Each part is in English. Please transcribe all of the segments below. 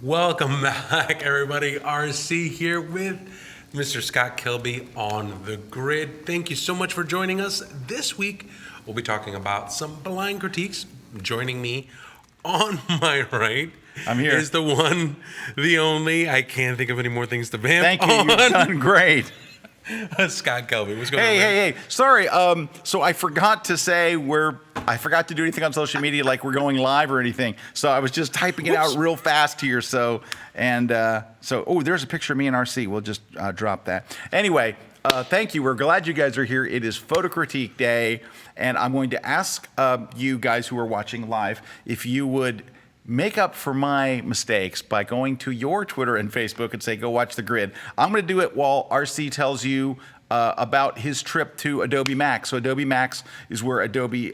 Welcome back, everybody. RC here with Mr. Scott Kilby on the grid. Thank you so much for joining us. This week, we'll be talking about some blind critiques. Joining me on my right I'm here. is the one, the only, I can't think of any more things to vamp Thank you. on. You've done great. Scott Kilby, what's going on? Hey. Sorry. So I forgot to say I forgot to do anything on social media like we're going live or anything. So I was just typing it out real fast here. So there's a picture of me and RC. We'll just drop that. Anyway, thank you. We're glad you guys are here. It is Photo Critique Day, and I'm going to ask you guys who are watching live if you would make up for my mistakes by going to your Twitter and Facebook and say, go watch the grid. I'm going to do it while RC tells you about his trip to Adobe Max. So Adobe Max is where Adobe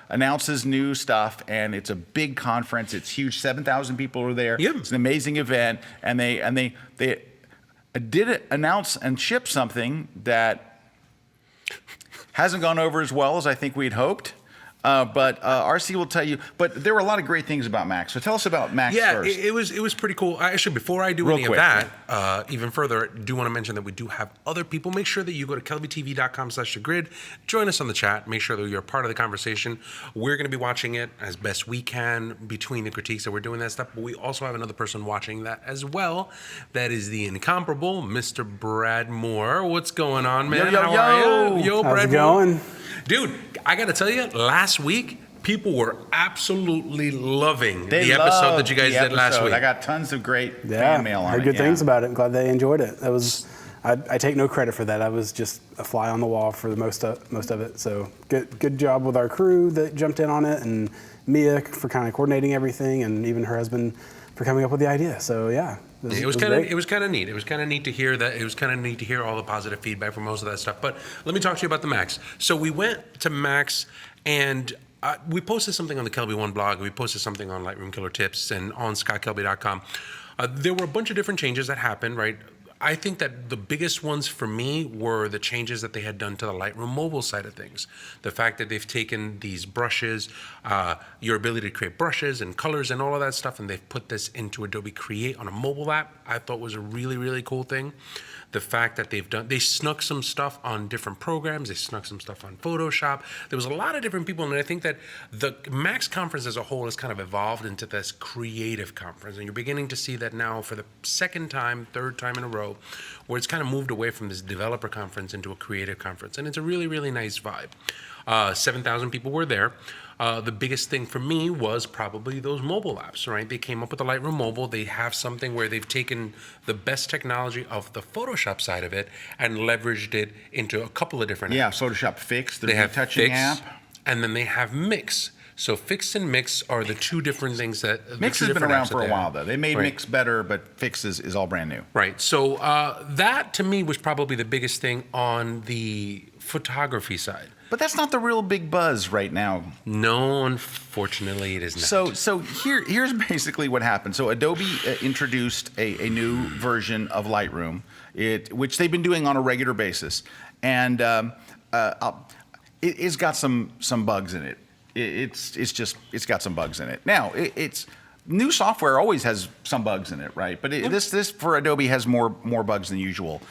announces new stuff, and it's a big conference. It's huge. 7,000 people are there. Yep. It's an amazing event, and they did announce and ship something that hasn't gone over as well as I think we'd hoped. But RC will tell you. But there were a lot of great things about Max. So tell us about Max first. Yeah, it was pretty cool. Actually, before I do any of that, even further, I do want to mention that we do have other people. Make sure that you go to kelbytv.com/thegrid. Join us on the chat. Make sure that you're part of the conversation. We're going to be watching it as best we can between the critiques that we're doing that stuff. But we also have another person watching that as well. That is the incomparable Mr. Brad Moore. What's going on, man? Yo. How are you? Yo, How's Brad it going? Moore. Dude, I got to tell you, last week, people were absolutely loving the episode that you guys did last week. I got tons of great fan mail on it. I heard good things about it. I'm glad they enjoyed it. I take no credit for that. I was just a fly on the wall for the most of it. So good job with our crew that jumped in on it, and Mia for kind of coordinating everything, and even her husband for coming up with the idea. So yeah. It was kind of neat. It was kind of neat to hear that. It was kind of neat to hear all the positive feedback from most of that stuff. But let me talk to you about the Max. So we went to Max, and we posted something on the Kelby One blog. We posted something on Lightroom Killer Tips and on scottkelby.com. There were a bunch of different changes that happened, right? I think that the biggest ones for me were the changes that they had done to the Lightroom mobile side of things. The fact that they've taken these brushes, your ability to create brushes and colors and all of that stuff, and they've put this into Adobe Create on a mobile app, I thought was a really, really cool thing. The fact that they snuck some stuff on different programs, they snuck some stuff on Photoshop. There was a lot of different people, and I think that the Max conference as a whole has kind of evolved into this creative conference, and you're beginning to see that now for the third time in a row, where it's kind of moved away from this developer conference into a creative conference, and it's a really, really nice vibe. 7,000 people were there. The biggest thing for me was probably those mobile apps, right? They came up with the Lightroom Mobile. They have something where they've taken the best technology of the Photoshop side of it and leveraged it into a couple of different apps. Yeah, Photoshop Fix, the they have retouching Fix, app. and then they have Mix. So Fix and Mix are the two different things that... Mix has been around for a while, have. though. They made Mix better, but Fix is all brand new. Right. So that, to me, was probably the biggest thing on the photography side. But that's not the real big buzz right now. No, unfortunately, it is not. So here's basically what happened. So Adobe introduced a new version of Lightroom, which they've been doing on a regular basis, and it's got some bugs in it. It's got some bugs in it. Now it's new software always has some bugs in it, right? But this for Adobe has more bugs than usual.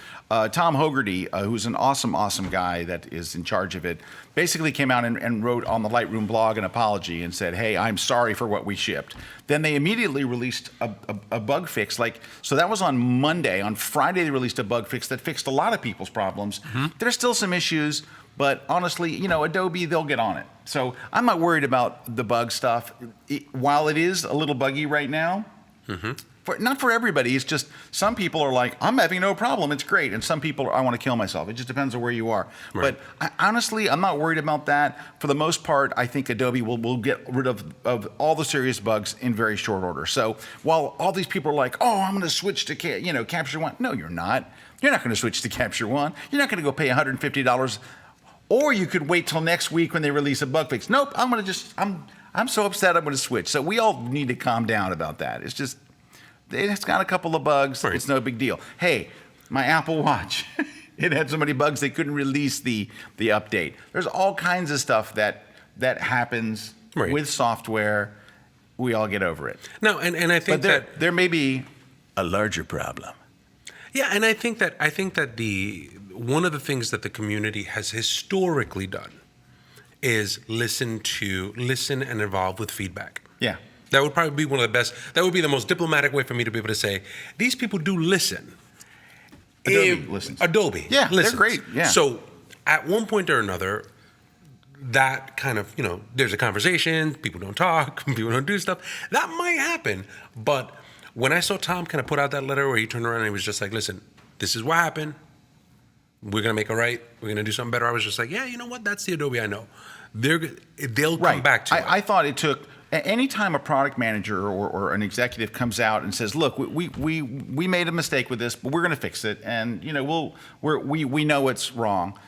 Tom Hogarty, who's an awesome guy that is in charge of it, basically came out and wrote on the Lightroom blog an apology and said, hey, I'm sorry for what we shipped. Then they immediately released a bug fix. So that was on Monday. On Friday, they released a bug fix that fixed a lot of people's problems. Mm-hmm. There's still some issues, but honestly, Adobe, they'll get on it. So I'm not worried about the bug stuff. While it is a little buggy right now, mm-hmm. Not for everybody. It's just some people are like, I'm having no problem. It's great. And some people are, I want to kill myself. It just depends on where you are. Right. But honestly, I'm not worried about that. For the most part, I think Adobe will get rid of all the serious bugs in very short order. So while all these people are like, oh, I'm going to switch to Capture One. No, you're not. You're not going to switch to Capture One. You're not going to go pay $150. Or you could wait till next week when they release a bug fix. Nope, I'm so upset I'm going to switch. So we all need to calm down about that. It's got a couple of bugs. Right. It's no big deal. Hey, my Apple Watch, it had so many bugs they couldn't release the update. There's all kinds of stuff that happens with software we all get over it. No, and I think But there may be a larger problem. yeah, and I think that the one of the things that the community has historically done is listen and evolve with feedback. Yeah. That would probably be one of the best. That would be the most diplomatic way for me to be able to say these people do listen. Adobe listens. Adobe, Yeah, they're listens. great, yeah. So at one point or another, that kind of, there's a conversation. People don't talk. People don't do stuff. That might happen. But when I saw Tom kind of put out that letter where he turned around and he was just like, "Listen, this is what happened. We're gonna make it right. We're gonna do something better." I was just like, "Yeah, you know what? That's the Adobe I know. They'll come back to it." I thought it took anytime a product manager or an executive comes out and says, "Look, we made a mistake with this, but we're going to fix it, and we know it's wrong."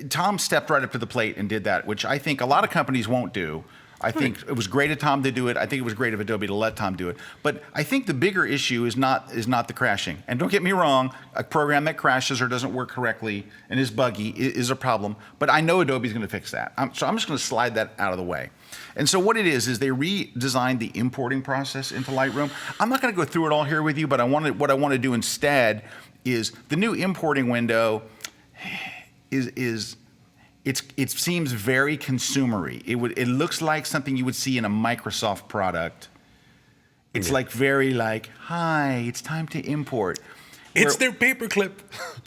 Tom stepped right up to the plate and did that, which I think a lot of companies won't do. I think it was great of Tom to do it. I think it was great of Adobe to let Tom do it. But I think the bigger issue is not the crashing. And don't get me wrong, a program that crashes or doesn't work correctly and is buggy is a problem. But I know Adobe's going to fix that. So I'm just going to slide that out of the way. And so what it is they redesigned the importing process into Lightroom. I'm not going to go through it all here with you, but what I want to do instead is the new importing window it seems very consumery. It looks like something you would see in a Microsoft product. It's very hi, it's time to import. It's their paperclip.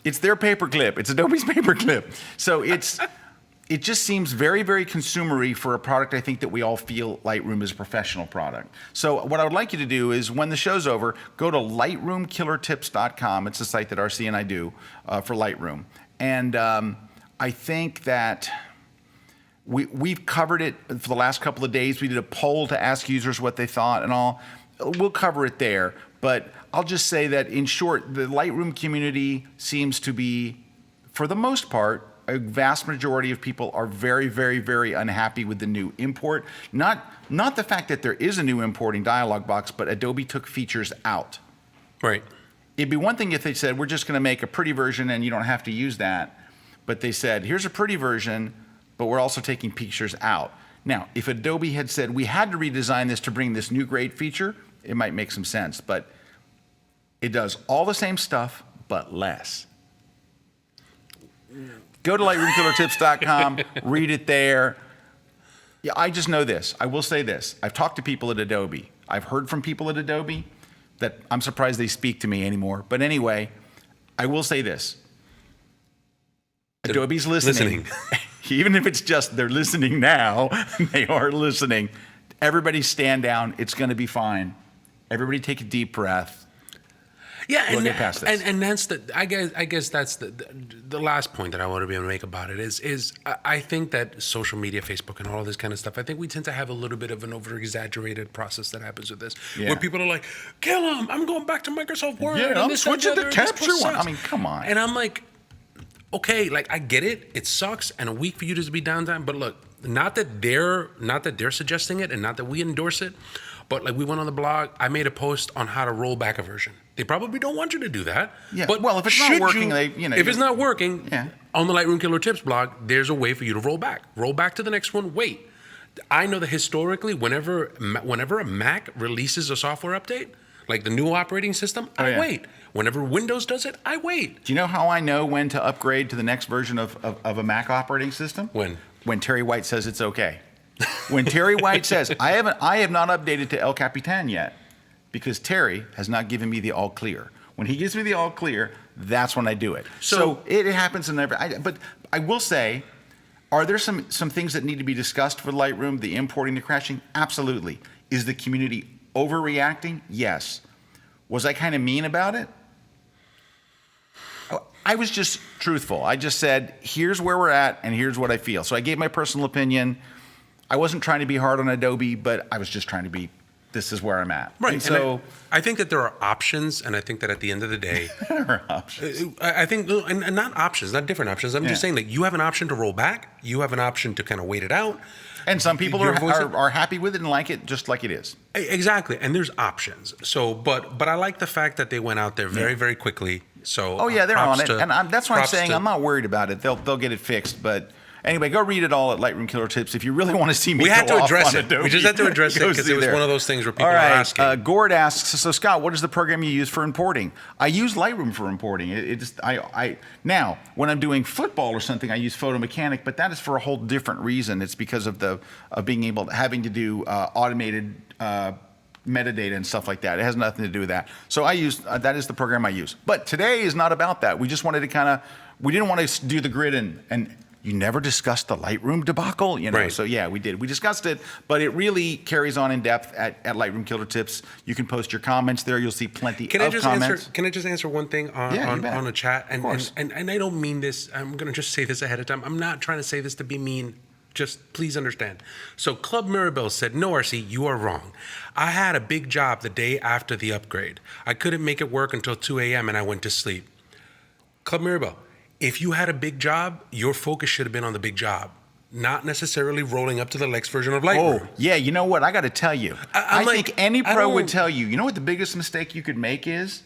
It's their paperclip. It's Adobe's paperclip. So it just seems very, very consumery for a product. I think that we all feel Lightroom is a professional product. So what I would like you to do is when the show's over, go to lightroomkillertips.com. It's the site that RC and I do for Lightroom. And I think that we've covered it for the last couple of days. We did a poll to ask users what they thought and all. We'll cover it there. But I'll just say that, in short, the Lightroom community seems to be, for the most part, a vast majority of people are very, very, very unhappy with the new import. Not the fact that there is a new importing dialog box, but Adobe took features out. Right. It'd be one thing if they said, we're just going to make a pretty version and you don't have to use that. But they said, here's a pretty version, but we're also taking features out. Now, if Adobe had said, we had to redesign this to bring this new great feature, it might make some sense. But it does all the same stuff, but less. Go to lightroomkillertips.com, read it there. Yeah, I just know this. I will say this. I've talked to people at Adobe. I've heard from people at Adobe that I'm surprised they speak to me anymore. But anyway, I will say this. Adobe's listening. Even if it's just they're listening now, they are listening. Everybody stand down. It's going to be fine. Everybody take a deep breath. Yeah, we'll get past this. And that's I guess that's the last point that I want to be able to make about it is I think that social media, Facebook, and all of this kind of stuff, I think we tend to have a little bit of an over-exaggerated process that happens with this, where people are like, "Kill him! I'm going back to Microsoft Word." Yeah, and I'm this, switching that, to and the other, Capture this One. sucks. I mean, come on. And I'm like, okay, like I get it. It sucks, and a week for you to be downtime. But look, not that they're suggesting it, and not that we endorse it. But like we went on the blog, I made a post on how to roll back a version. They probably don't want you to do that. Yeah. But well, if it's not working, if it's not working, on the Lightroom Killer Tips blog, there's a way for you to roll back. Roll back to the next one. Wait. I know that historically, whenever a Mac releases a software update, like the new operating system, I wait. Whenever Windows does it, I wait. Do you know how I know when to upgrade to the next version of a Mac operating system? When Terry White says it's okay. When Terry White says, I have not updated to El Capitan yet because Terry has not given me the all clear. When he gives me the all clear, that's when I do it. So it happens in every. But I will say, are there some things that need to be discussed for Lightroom, the importing, the crashing? Absolutely. Is the community overreacting? Yes. Was I kind of mean about it? I was just truthful. I just said, here's where we're at and here's what I feel. So I gave my personal opinion. I wasn't trying to be hard on Adobe, but I was just trying to be, this is where I'm at. Right. And so I think that there are options, and I think that at the end of the day, there are options. I think, and not options, not different options. I'm just saying that you have an option to roll back. You have an option to kind of wait it out. And some people are happy with it and like it just like it is. Exactly. And there's options. So, but I like the fact that they went out there very, very quickly. So they're on it. And that's why I'm saying I'm not worried about it. They'll get it fixed, but anyway, go read it all at Lightroom Killer Tips if you really want to see me. We had go to off address on it. Adobe. We just had to address it Go because see it was there. one of those things where people All are right. asking. Gord asks, so Scott, what is the program you use for importing? I use Lightroom for importing. Now, when I'm doing football or something, I use Photo Mechanic, but that is for a whole different reason. It's because of having to do automated metadata and stuff like that. It has nothing to do with that. So I use that is the program I use. But today is not about that. We just wanted to we didn't want to do the grid and you never discussed the Lightroom debacle, Right. So yeah, we did. We discussed it, but it really carries on in depth at Lightroom Killer Tips. You can post your comments there. You'll see plenty of comments. Can I just answer one thing Yeah, you bet. on a chat? Of course. And I don't mean this. I'm going to just say this ahead of time. I'm not trying to say this to be mean. Just please understand. So Club Mirabelle said, no, RC, you are wrong. I had a big job the day after the upgrade. I couldn't make it work until 2 a.m. and I went to sleep. Club Mirabelle, if you had a big job, your focus should have been on the big job, not necessarily rolling up to the next version of Lightroom. Oh, yeah, you know what? I got to tell you. I think any I pro don't- would tell you, you know what the biggest mistake you could make is?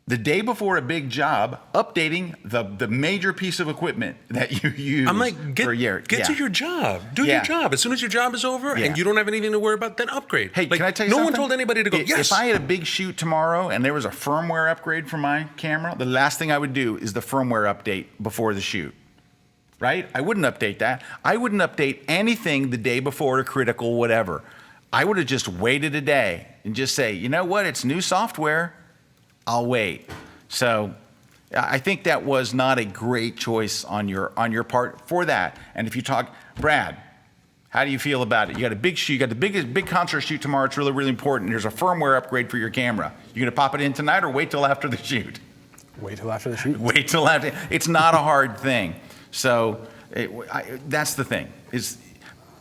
The day before a big job, updating the major piece of equipment that you use I'm like, for a year. get to your job. Do Yeah. your job. As soon as your job is over Yeah. and you don't have anything to worry about, then upgrade. Hey, like, can I tell you no something? one told anybody to go, yes. If I had a big shoot tomorrow and there was a firmware upgrade for my camera, the last thing I would do is the firmware update before the shoot. Right? I wouldn't update that. I wouldn't update anything the day before to critical whatever. I would have just waited a day and just say, you know what? It's new software. I'll wait. So I think that was not a great choice on your part for that. And if you talk, Brad, how do you feel about it? You got a big shoot, you got the big concert shoot tomorrow. It's really, really important. There's a firmware upgrade for your camera. You gonna pop it in tonight or wait till after the shoot? Wait till after the shoot. Wait till after. It's not a hard thing. So that's the thing.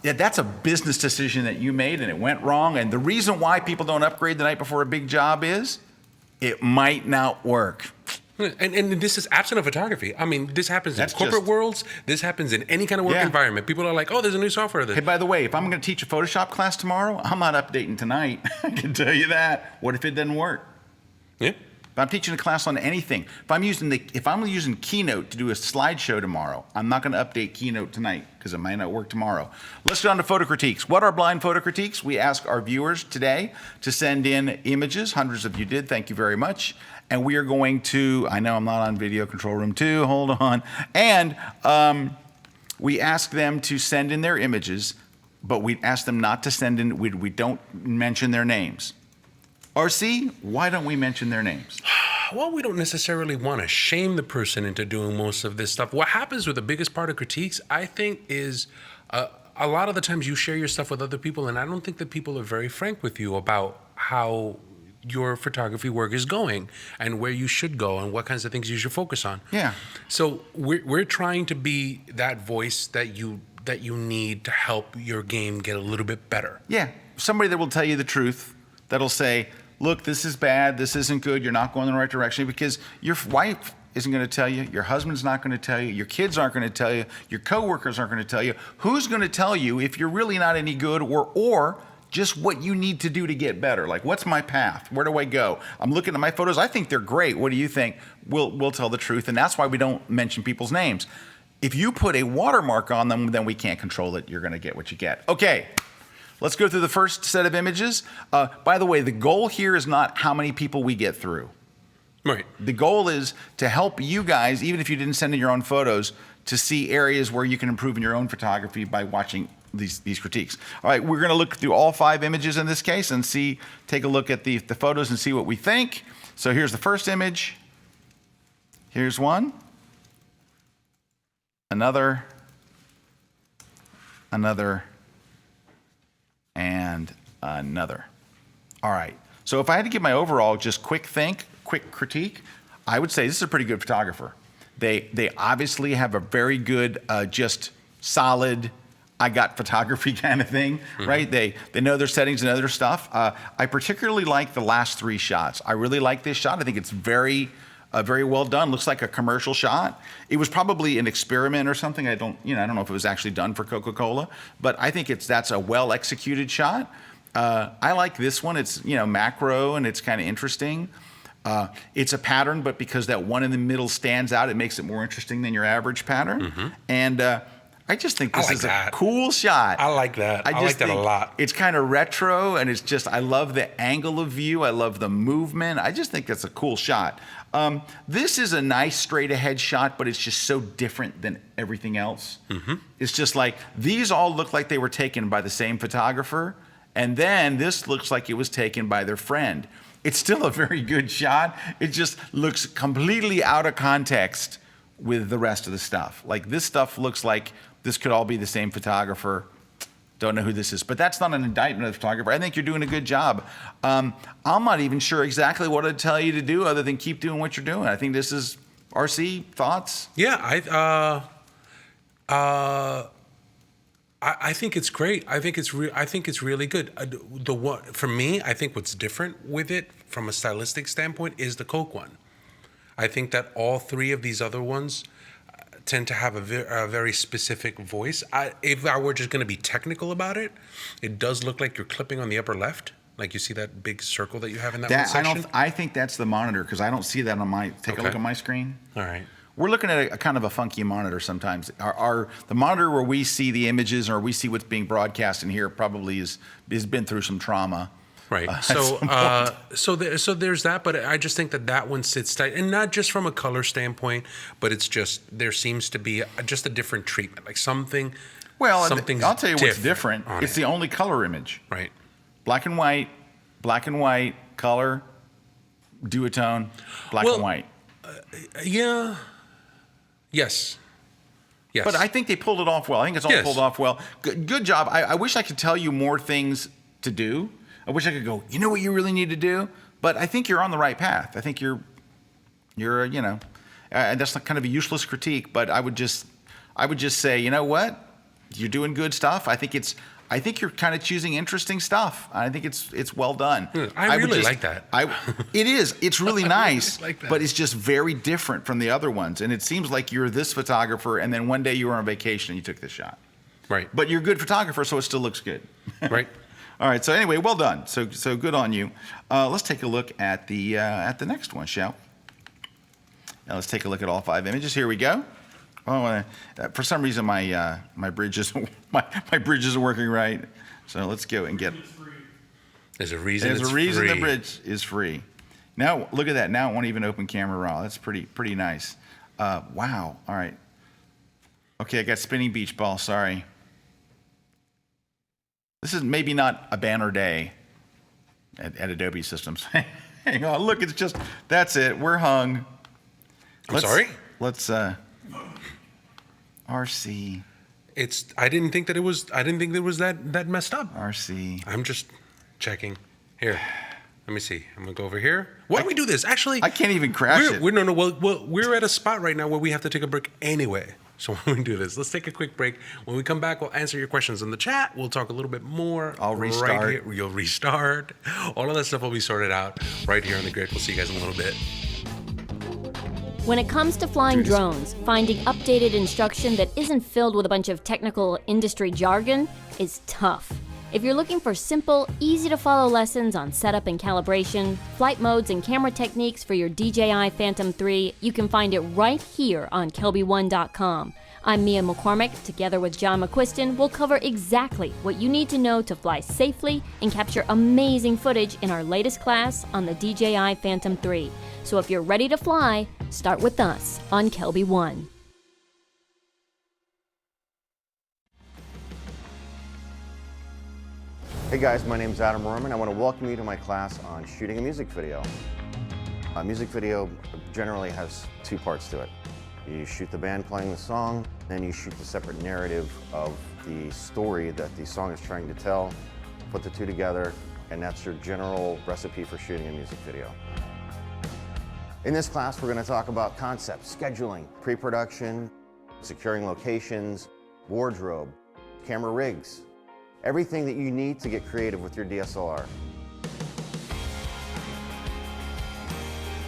That's a business decision that you made and it went wrong. And the reason why people don't upgrade the night before a big job is it might not work. And this is absent of photography. I mean, this happens That's in corporate just- worlds. This happens in any kind of work Yeah. environment. People are like, oh, there's a new software. Hey, by the way, if I'm going to teach a Photoshop class tomorrow, I'm not updating tonight. I can tell you that. What if it doesn't work? Yeah. If I'm teaching a class on anything, if I'm using Keynote to do a slideshow tomorrow, I'm not going to update Keynote tonight because it might not work tomorrow. Let's get on to photo critiques. What are blind photo critiques? We ask our viewers today to send in images. Hundreds of you did. Thank you very much. And we are going to, I know I'm not on video control room 2, hold on. And we ask them to send in their images, but we ask them not to send in, we don't mention their names. RC, why don't we mention their names? Well, we don't necessarily want to shame the person into doing most of this stuff. What happens with the biggest part of critiques, I think, is a lot of the times you share your stuff with other people, and I don't think that people are very frank with you about how your photography work is going and where you should go and what kinds of things you should focus on. Yeah. So we're trying to be that voice that you need to help your game get a little bit better. Yeah, somebody that will tell you the truth, that'll say, look, this is bad, this isn't good, you're not going in the right direction, because your wife isn't going to tell you, your husband's not going to tell you, your kids aren't going to tell you, your coworkers aren't going to tell you. Who's going to tell you if you're really not any good or just what you need to do to get better? Like, what's my path? Where do I go? I'm looking at my photos. I think they're great. What do you think? We'll tell the truth, and that's why we don't mention people's names. If you put a watermark on them, then we can't control it. You're going to get what you get. Okay. Let's go through the first set of images. By the way, the goal here is not how many people we get through. Right. The goal is to help you guys, even if you didn't send in your own photos, to see areas where you can improve in your own photography by watching these critiques. All right, we're going to look through all 5 images in this case and take a look at the photos and see what we think. So here's the first image. Here's one. Another. And another. All right. So if I had to give my overall just quick critique, I would say this is a pretty good photographer. They obviously have a very good, just solid, I got photography kind of thing, right? They know their settings and other stuff. I particularly like the last 3 shots. I really like this shot. I think it's very well done. Looks like a commercial shot. It was probably an experiment or something. I don't know if it was actually done for Coca-Cola, but I think that's a well executed shot. I like this one. It's macro and it's kind of interesting. It's a pattern, but because that one in the middle stands out, it makes it more interesting than your average pattern. And I just think I this like is that. a cool shot. I like that. I like that a think lot. It's kind of retro, and it's just, I love the angle of view. I love the movement. I just think that's a cool shot. This is a nice straight ahead shot, but it's just so different than everything else. Mm-hmm. It's just like, these all look like they were taken by the same photographer, and then this looks like it was taken by their friend. It's still a very good shot. It just looks completely out of context with the rest of the stuff. Like, this stuff looks like this could all be the same photographer. Don't know who this is, but that's not an indictment of the photographer. I think you're doing a good job. I'm not even sure exactly what I'd tell you to do other than keep doing what you're doing. I think this is, RC, thoughts? Yeah, I think it's great. I think it's really good. For me, I think what's different with it from a stylistic standpoint is the Coke one. I think that all three of these other ones tend to have a very specific voice. If I were just going to be technical about it, it does look like you're clipping on the upper left. Like, you see that big circle that you have in that one section? I think that's the monitor, because I don't see that on my, take a look at my screen. All right. We're looking at a kind of a funky monitor sometimes. The monitor where we see the images or we see what's being broadcast in here probably has been through some trauma. Right. So there's that, but I just think that one sits tight, and not just from a color standpoint, but it's just, there seems to be just a different treatment, like something. Well, something's I'll tell you what's different. It's the only color image. Right. Black and white, color, duotone, black and white. Yeah. Yes. Yes. But I think they pulled it off well. I think it's all pulled off well. Good job. I wish I could tell you more things to do. I wish I could go, you know what you really need to do? But I think you're on the right path. I think you're and that's not kind of a useless critique, but I would just say, you know what? You're doing good stuff. I think you're kind of choosing interesting stuff. I think it's well done. I really like that. It is. It's really nice, really like that. but it's just very different from the other ones. And it seems like you're this photographer, and then one day you were on vacation and you took this shot. Right. But you're a good photographer, so it still looks good. Right. All right. So anyway, well done. So good on you. Let's take a look at the next one, shall we? Now let's take a look at all 5 images. Here we go. Oh, for some reason my bridge isn't working right. So let's go and get. There's a reason. There's it's a reason free. the bridge is free. Now look at that. Now it won't even open camera raw. That's pretty nice. Wow. All right. Okay, I got spinning beach ball. Sorry. This is maybe not a banner day at Adobe Systems. Hang on. Look, it's just, that's it. We're hung. Sorry? Let's RC. I didn't think it was that messed up. RC. I'm just checking. Here. Let me see. I'm gonna go over here. Why don't we do this? Actually, I can't even crash it. We're at a spot right now where we have to take a break anyway. So why don't we do this? Let's take a quick break. When we come back, we'll answer your questions in the chat. We'll talk a little bit more. I'll restart. Right here. You'll restart. All of that stuff will be sorted out right here on the grid. We'll see you guys in a little bit. When it comes to flying drones, finding updated instruction that isn't filled with a bunch of technical industry jargon is tough. If you're looking for simple, easy-to-follow lessons on setup and calibration, flight modes and camera techniques for your DJI Phantom 3, you can find it right here on KelbyOne.com. I'm Mia McCormick. Together with John McQuiston, we'll cover exactly what you need to know to fly safely and capture amazing footage in our latest class on the DJI Phantom 3. So if you're ready to fly, start with us on Kelby One. Hey guys, my name is Adam Rorman. I want to welcome you to my class on shooting a music video. A music video generally has 2 parts to it. You shoot the band playing the song, then you shoot the separate narrative of the story that the song is trying to tell, put the 2 together, and that's your general recipe for shooting a music video. In this class, we're going to talk about concepts, scheduling, pre-production, securing locations, wardrobe, camera rigs, everything that you need to get creative with your DSLR.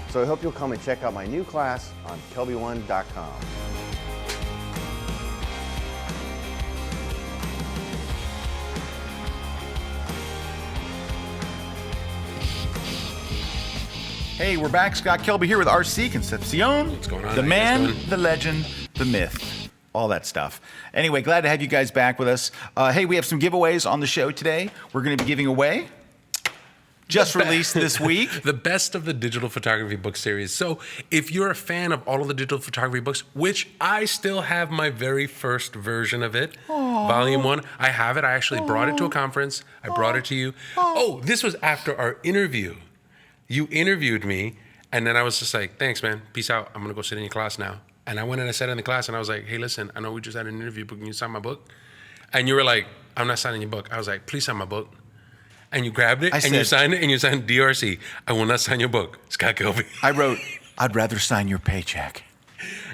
So I hope you'll come and check out my new class on KelbyOne.com. Hey, we're back. Scott Kelby here with RC Concepcion. What's going on? The How you guys man, doing? the legend, the myth. all that stuff. Anyway, glad to have you guys back with us. Hey, we have some giveaways on the show today. We're going to be giving away, just released this week, the best of the digital photography book series. So if you're a fan of all of the digital photography books, which I still have my very first version of it, volume 1, I have it. I actually brought it to a conference. I brought it to you. Oh, this was after our interview. You interviewed me, and then I was just like, thanks, man. Peace out. I'm going to go sit in your class now. And I went and I sat in the class, and I was like, hey, listen, I know we just had an interview, but can you sign my book? And you were like, I'm not signing your book. I was like, please sign my book. And you grabbed it, and you signed it, and you signed DRC. I will not sign your book, Scott Gilby. I wrote, I'd rather sign your paycheck.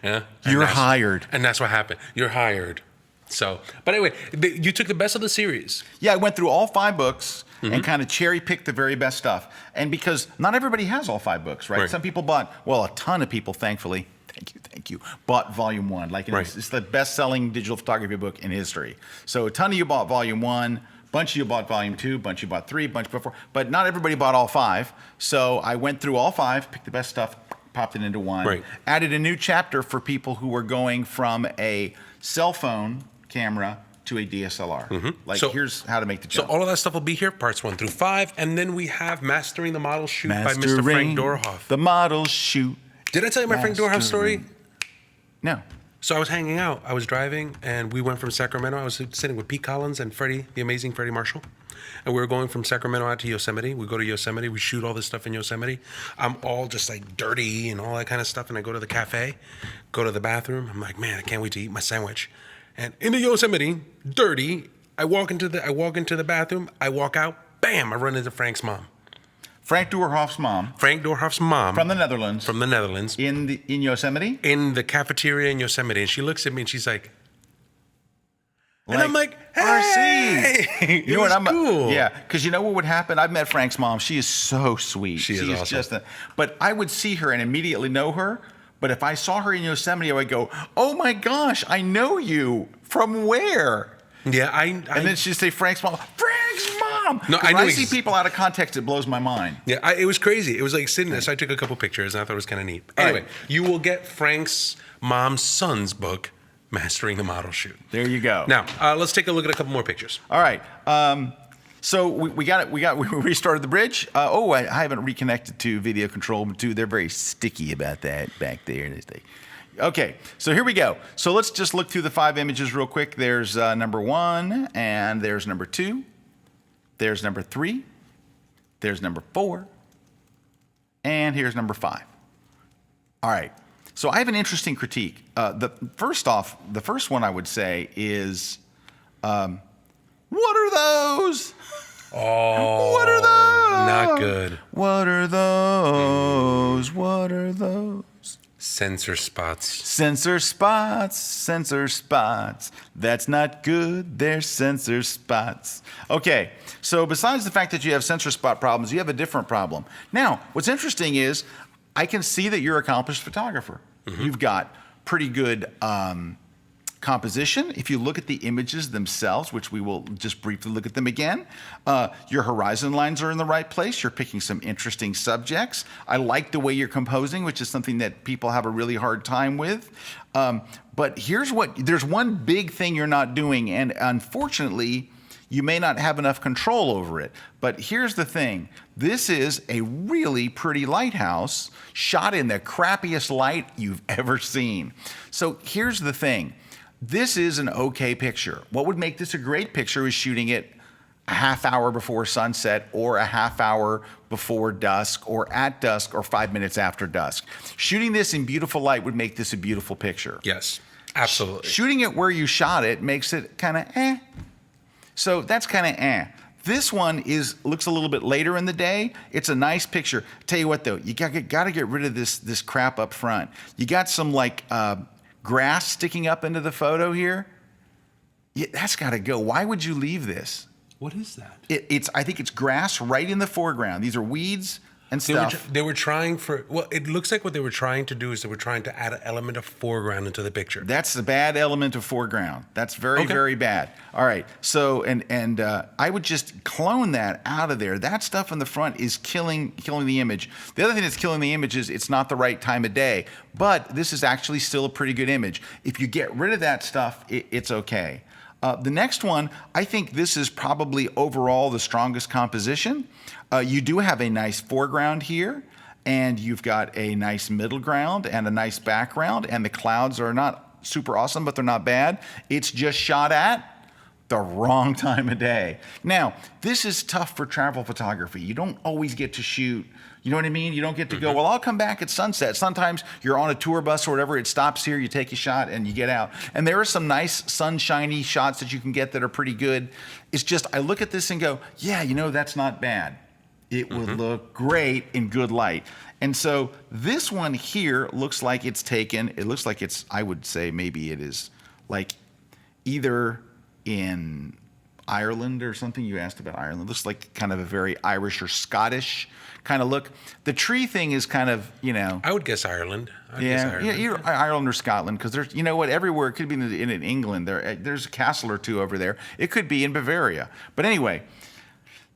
Yeah, You're hired. And that's what happened. You're hired. So, but anyway, you took the best of the series. Yeah, I went through all 5 books and kind of cherry picked the very best stuff. And because not everybody has all 5 books, right? Some people bought, well, a ton of people, thankfully, thank you, bought volume 1. Like it's the best-selling digital photography book in history. So a ton of you bought volume 1. Bunch of you bought volume 2, bunch of you bought 3, bunch before, but not everybody bought all 5. So I went through all 5, picked the best stuff, popped it into one. Added a new chapter for people who were going from a cell phone camera to a DSLR. Like, here's how to make the jump. So all of that stuff will be here, parts 1 through 5, and then we have Mastering the Model Shoot by Mr. Frank Dorhoff. The Model Shoot. Did I tell you my Frank Dorhoff story? No. So I was hanging out. I was driving, and we went from Sacramento. I was sitting with Pete Collins and Freddie, the amazing Freddie Marshall. And we were going from Sacramento out to Yosemite. We go to Yosemite. We shoot all this stuff in Yosemite. I'm all just like dirty and all that kind of stuff. And I go to the cafe, go to the bathroom. I'm like, man, I can't wait to eat my sandwich. And in the Yosemite, dirty, I walk into the bathroom. I walk out. Bam! I run into Frank's mom. Frank Dorhoff's mom. Frank Dorhoff's mom. From the Netherlands. From the Netherlands. In Yosemite? In the cafeteria in Yosemite. And she looks at me and she's like, and I'm like, hey! RC. You know what? Cool. Yeah, because you know what would happen? I've met Frank's mom. She is so sweet. She is awesome. But I would see her and immediately know her. But if I saw her in Yosemite, I would go, oh my gosh, I know you. From where? Yeah, and then she'd say, Frank's mom. Frank's mom! No, I when I see people out of context, it blows my mind. Yeah, it was crazy. It was like sitting there. So I took a couple pictures, and I thought it was kind of neat. Anyway, you will get Frank's mom's son's book, Mastering the Model Shoot. There you go. Now, let's take a look at a couple more pictures. All right. So we restarted the bridge. I haven't reconnected to video control 2. They're very sticky about that back there. Okay, so here we go. So let's just look through the 5 images real quick. There's number 1, and there's number 2. There's number 3. There's number 4. And here's number 5. All right. So I have an interesting critique. The first one I would say is, what are those? Oh, what are those? Not good. What are those? What are those? Sensor spots. Sensor spots. Sensor spots. That's not good. They're sensor spots. Okay, so besides the fact that you have sensor spot problems, you have a different problem. Now, what's interesting is I can see that you're an accomplished photographer. You've got pretty good composition. If you look at the images themselves, which we will just briefly look at them again, your horizon lines are in the right place. You're picking some interesting subjects. I like the way you're composing, which is something that people have a really hard time with. But there's one big thing you're not doing, and unfortunately, you may not have enough control over it. But here's the thing. This is a really pretty lighthouse shot in the crappiest light you've ever seen. So here's the thing. This is an okay picture. What would make this a great picture is shooting it a half hour before sunset or a half hour before dusk or at dusk or 5 minutes after dusk. Shooting this in beautiful light would make this a beautiful picture. Yes, absolutely. Shooting it where you shot it makes it kind of eh. So that's kind of eh. This one looks a little bit later in the day. It's a nice picture. Tell you what though, you got to get rid of this crap up front. You got some like grass sticking up into the photo here. Yeah, that's got to go. Why would you leave this? What is that? I think it's grass right in the foreground. These are weeds. and They were, stuff. they were trying for, well, it looks like what they were trying to do is they were trying to add an element of foreground into the picture. That's the bad element of foreground. That's very, Okay. very bad. All right. So, and I would just clone that out of there. That stuff in the front is killing the image. The other thing that's killing the image is it's not the right time of day. But this is actually still a pretty good image. If you get rid of that stuff, it's okay. The next one, I think this is probably overall the strongest composition. You do have a nice foreground here, and you've got a nice middle ground and a nice background, and the clouds are not super awesome, but they're not bad. It's just shot at the wrong time of day. Now, this is tough for travel photography. You don't always get to shoot. You know what I mean? You don't get to go, well, I'll come back at sunset. Sometimes you're on a tour bus or whatever, it stops here, you take a shot, and you get out. And there are some nice sunshiny shots that you can get that are pretty good. It's just, I look at this and go, yeah, that's not bad. It would look great in good light. And so this one here looks like it's taken, it looks like it's, I would say maybe it is like either in Ireland or something. You asked about Ireland. It looks like kind of a very Irish or Scottish kind of look. The tree thing is kind of, I would guess Ireland. I'd guess Ireland. either Ireland or Scotland, because there's, everywhere. It could be in England. There's a castle or two over there. It could be in Bavaria. But anyway,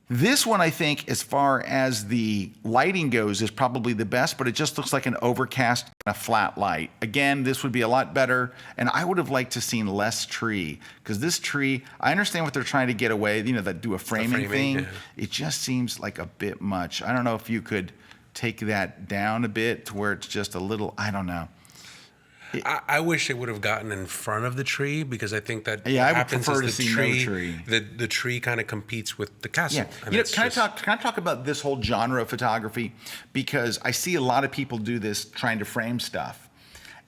this one, I think, as far as the lighting goes, is probably the best, but it just looks like an overcast and a flat light. Again, this would be a lot better, and I would have liked to seen less tree, because this tree, I understand what they're trying to get away, that do a framing thing. Yeah. It just seems like a bit much. I don't know if you could take that down a bit to where it's just a little, I don't know. I wish they would have gotten in front of the tree, because I think that Yeah, what I would happens prefer is to the see no tree, tree. The tree kind of competes with the castle. Yeah, and can it's just- I talk about this whole genre of photography? Because I see a lot of people do this trying to frame stuff,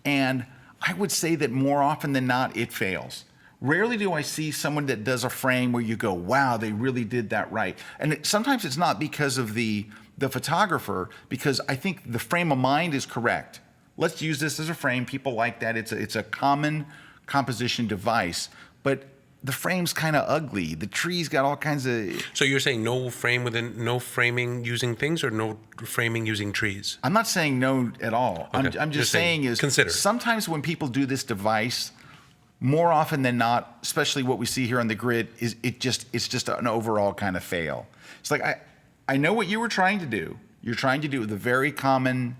and I would say that more often than not, it fails. Rarely do I see someone that does a frame where you go, wow, they really did that right. And sometimes it's not because of the photographer, because I think the frame of mind is correct. Let's use this as a frame. People like that. It's a common composition device, but the frame's kind of ugly. The tree's got all kinds of. So you're saying no framing using things, or no framing using trees? I'm not saying no at all. Okay. I'm just saying is consider. sometimes when people do this device, more often than not, especially what we see here on the grid, is it's just an overall kind of fail. It's like I know what you were trying to do. You're trying to do the very common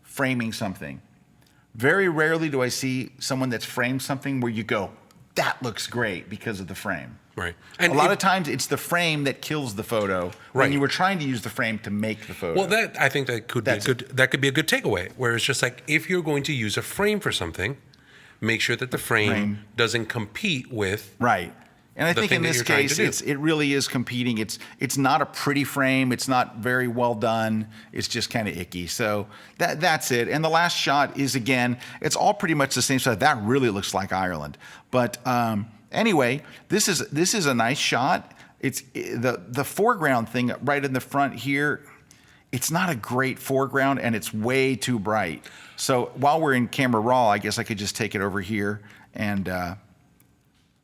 framing something. Very rarely do I see someone that's framed something where you go, that looks great because of the frame. Right. And a lot of times it's the frame that kills the photo when Right. you were trying to use the frame to make the photo. Well, I think that could That's be a good. That could be a good takeaway. Where it's just like, if you're going to use a frame for something, make sure that the frame doesn't compete with. Right. And I the think thing in that this you're trying to case, do. it really is competing. It's not a pretty frame. It's not very well done. It's just kind of icky. So that's it. And the last shot is, again, it's all pretty much the same side. That really looks like Ireland. But anyway, this is a nice shot. It's the foreground thing right in the front here. It's not a great foreground, and it's way too bright. So while we're in camera raw, I guess I could just take it over here, and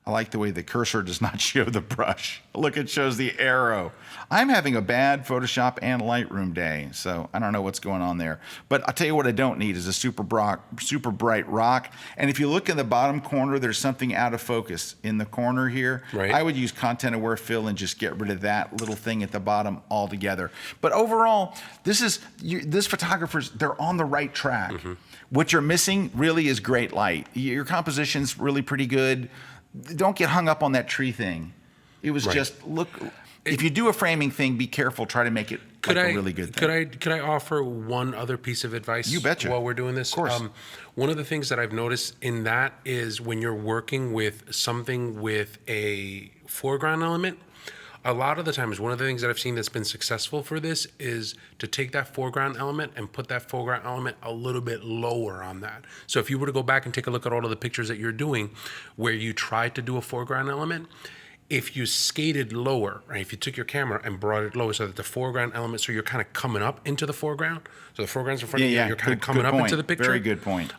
I like the way the cursor does not show the brush. Look, it shows the arrow. I'm having a bad Photoshop and Lightroom day, so I don't know what's going on there. But I'll tell you what I don't need is a super bright rock. And if you look in the bottom corner, there's something out of focus in the corner here. Right. I would use content aware fill and just get rid of that little thing at the bottom altogether. But overall, this photographers, they're on the right track. Mm-hmm. What you're missing really is great light. Your composition's really pretty good. Don't get hung up on that tree thing. It was Right. just, look, if you do a framing thing, be careful. Try to make it a really good thing. Could I offer one other piece of advice? You betcha. While we're doing this, Of course. One of the things that I've noticed in that is when you're working with something with a foreground element. A lot of the times, one of the things that I've seen that's been successful for this is to take that foreground element and put that foreground element a little bit lower on that. So if you were to go back and take a look at all of the pictures that you're doing where you tried to do a foreground element, if you skated lower, right, if you took your camera and brought it lower so that the foreground element, so you're kind of coming up into the foreground, so the foreground's in front of you, you're kind of coming up into the picture. Very good point.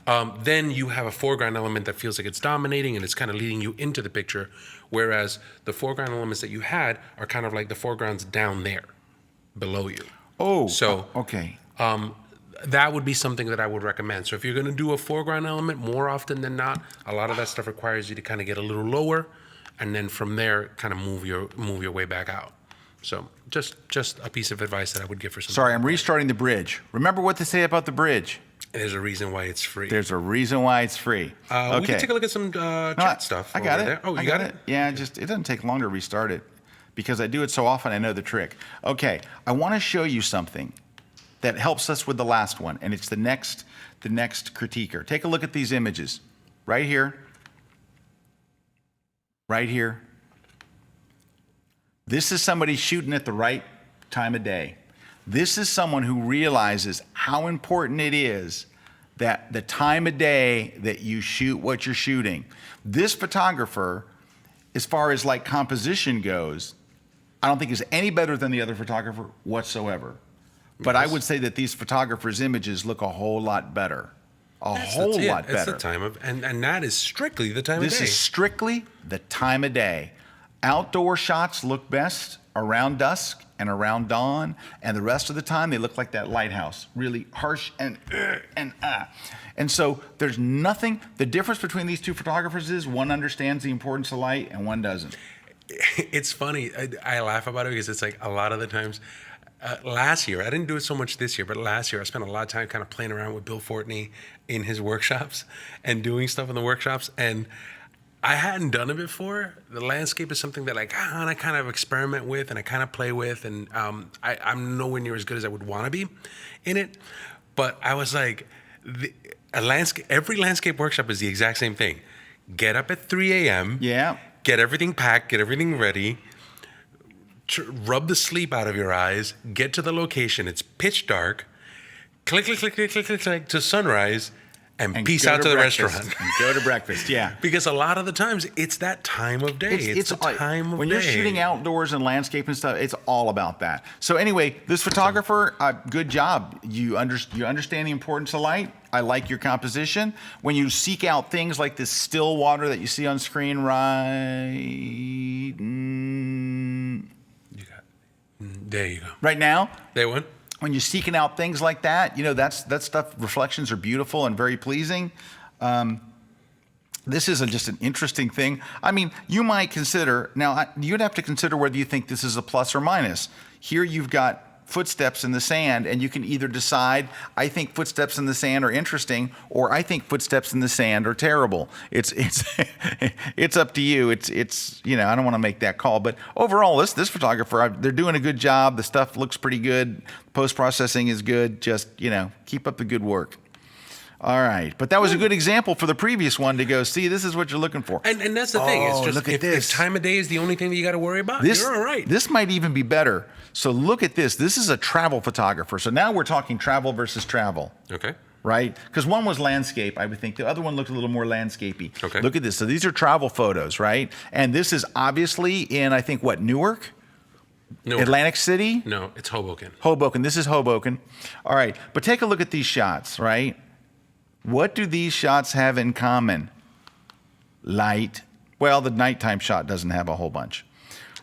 Then you have a foreground element that feels like it's dominating and it's kind of leading you into the picture, whereas the foreground elements that you had are kind of like the foreground's down there, below you. Oh, So okay. that would be something that I would recommend. So if you're going to do a foreground element, more often than not, a lot of that stuff requires you to kind of get a little lower, and then from there, kind of move your way back out. So just a piece of advice that I would give for something. Sorry, I'm restarting the bridge. Remember what they say about the bridge. There's a reason why it's free. There's a reason why it's free. We Okay. can take a look at some chat stuff. I got over it. There. Oh, I you got it? Yeah, it doesn't take long to restart it because I do it so often. I know the trick. Okay, I want to show you something that helps us with the last one, and it's the next critiquer. Take a look at these images, right here, right here. This is somebody shooting at the right time of day. This is someone who realizes how important it is that the time of day that you shoot what you're shooting. This photographer, as far as like composition goes, I don't think is any better than the other photographer whatsoever. But I would say that these photographers' images look a whole lot better. A whole lot better. It's the time of, and that is strictly the time of day. This is strictly the time of day. Outdoor shots look best around dusk and around dawn, and the rest of the time they look like that lighthouse, really harsh and. And so there's nothing. The difference between these two photographers is one understands the importance of light and one doesn't. It's funny. I laugh about it because it's like a lot of the times. Last year, I didn't do it so much this year, but last year I spent a lot of time kind of playing around with Bill Fortney in his workshops and doing stuff in the workshops. And I hadn't done it before. The landscape is something that I kind of experiment with and I kind of play with. And I'm nowhere near as good as I would want to be in it. But I was like, every landscape workshop is the exact same thing. Get up at 3 a.m. Yeah. Get everything packed, get everything ready. Rub the sleep out of your eyes, get to the location, it's pitch dark, click to sunrise, and peace out to the restaurant. And go to breakfast, yeah. Because a lot of the times, it's that time of day. It's the time of when day. you're shooting outdoors and landscape and stuff, it's all about that. So anyway, this photographer, good job. You understand the importance of light. I like your composition. When you seek out things like this still water that you see on screen, There you go. right now, There one. when you're seeking out things like that, that stuff, reflections are beautiful and very pleasing. This is just an interesting thing. I mean, you might consider, now you'd have to consider whether you think this is a plus or minus. Here you've got footsteps in the sand, and you can either decide, I think footsteps in the sand are interesting, or I think footsteps in the sand are terrible. It's it's up to you. It's I don't want to make that call, but overall, this photographer, they're doing a good job. The stuff looks pretty good. Post-processing is good. Just keep up the good work. All right, but that was a good example for the previous one to go, see, this is what you're looking for. And that's the thing. It's just look at if this. time of day is the only thing that you got to worry about, you're all right. This might even be better. So look at this. This is a travel photographer. So now we're talking travel versus travel. Okay. Right? Because one was landscape, I would think. The other one looked a little more landscapey. Okay. Look at this. So these are travel photos, right? And this is obviously in, I think, Newark? No. Atlantic City? No, it's Hoboken. Hoboken. This is Hoboken. All right. But take a look at these shots, right? What do these shots have in common? Light. Well, the nighttime shot doesn't have a whole bunch.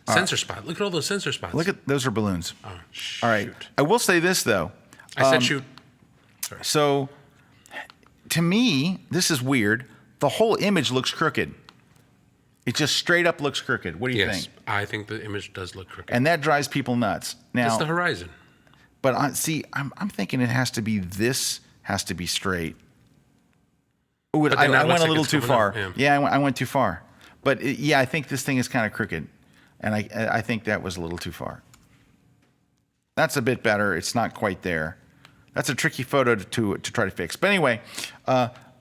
Sensor spot. Look at all those sensor spots. Look at those are balloons. Oh, All right. shoot. I will say this though. I said shoot. So, to me, this is weird. The whole image looks crooked. It just straight up looks crooked. What do you Yes, think? I think the image does look crooked. And that drives people nuts. Now, It's the horizon. but I'm thinking it has to be this has to be straight. Ooh, But I then that went looks a like little it's too coming far. up, Yeah, I went too far. But I think this thing is kind of crooked, and I think that was a little too far. That's a bit better. It's not quite there. That's a tricky photo to try to fix. But anyway,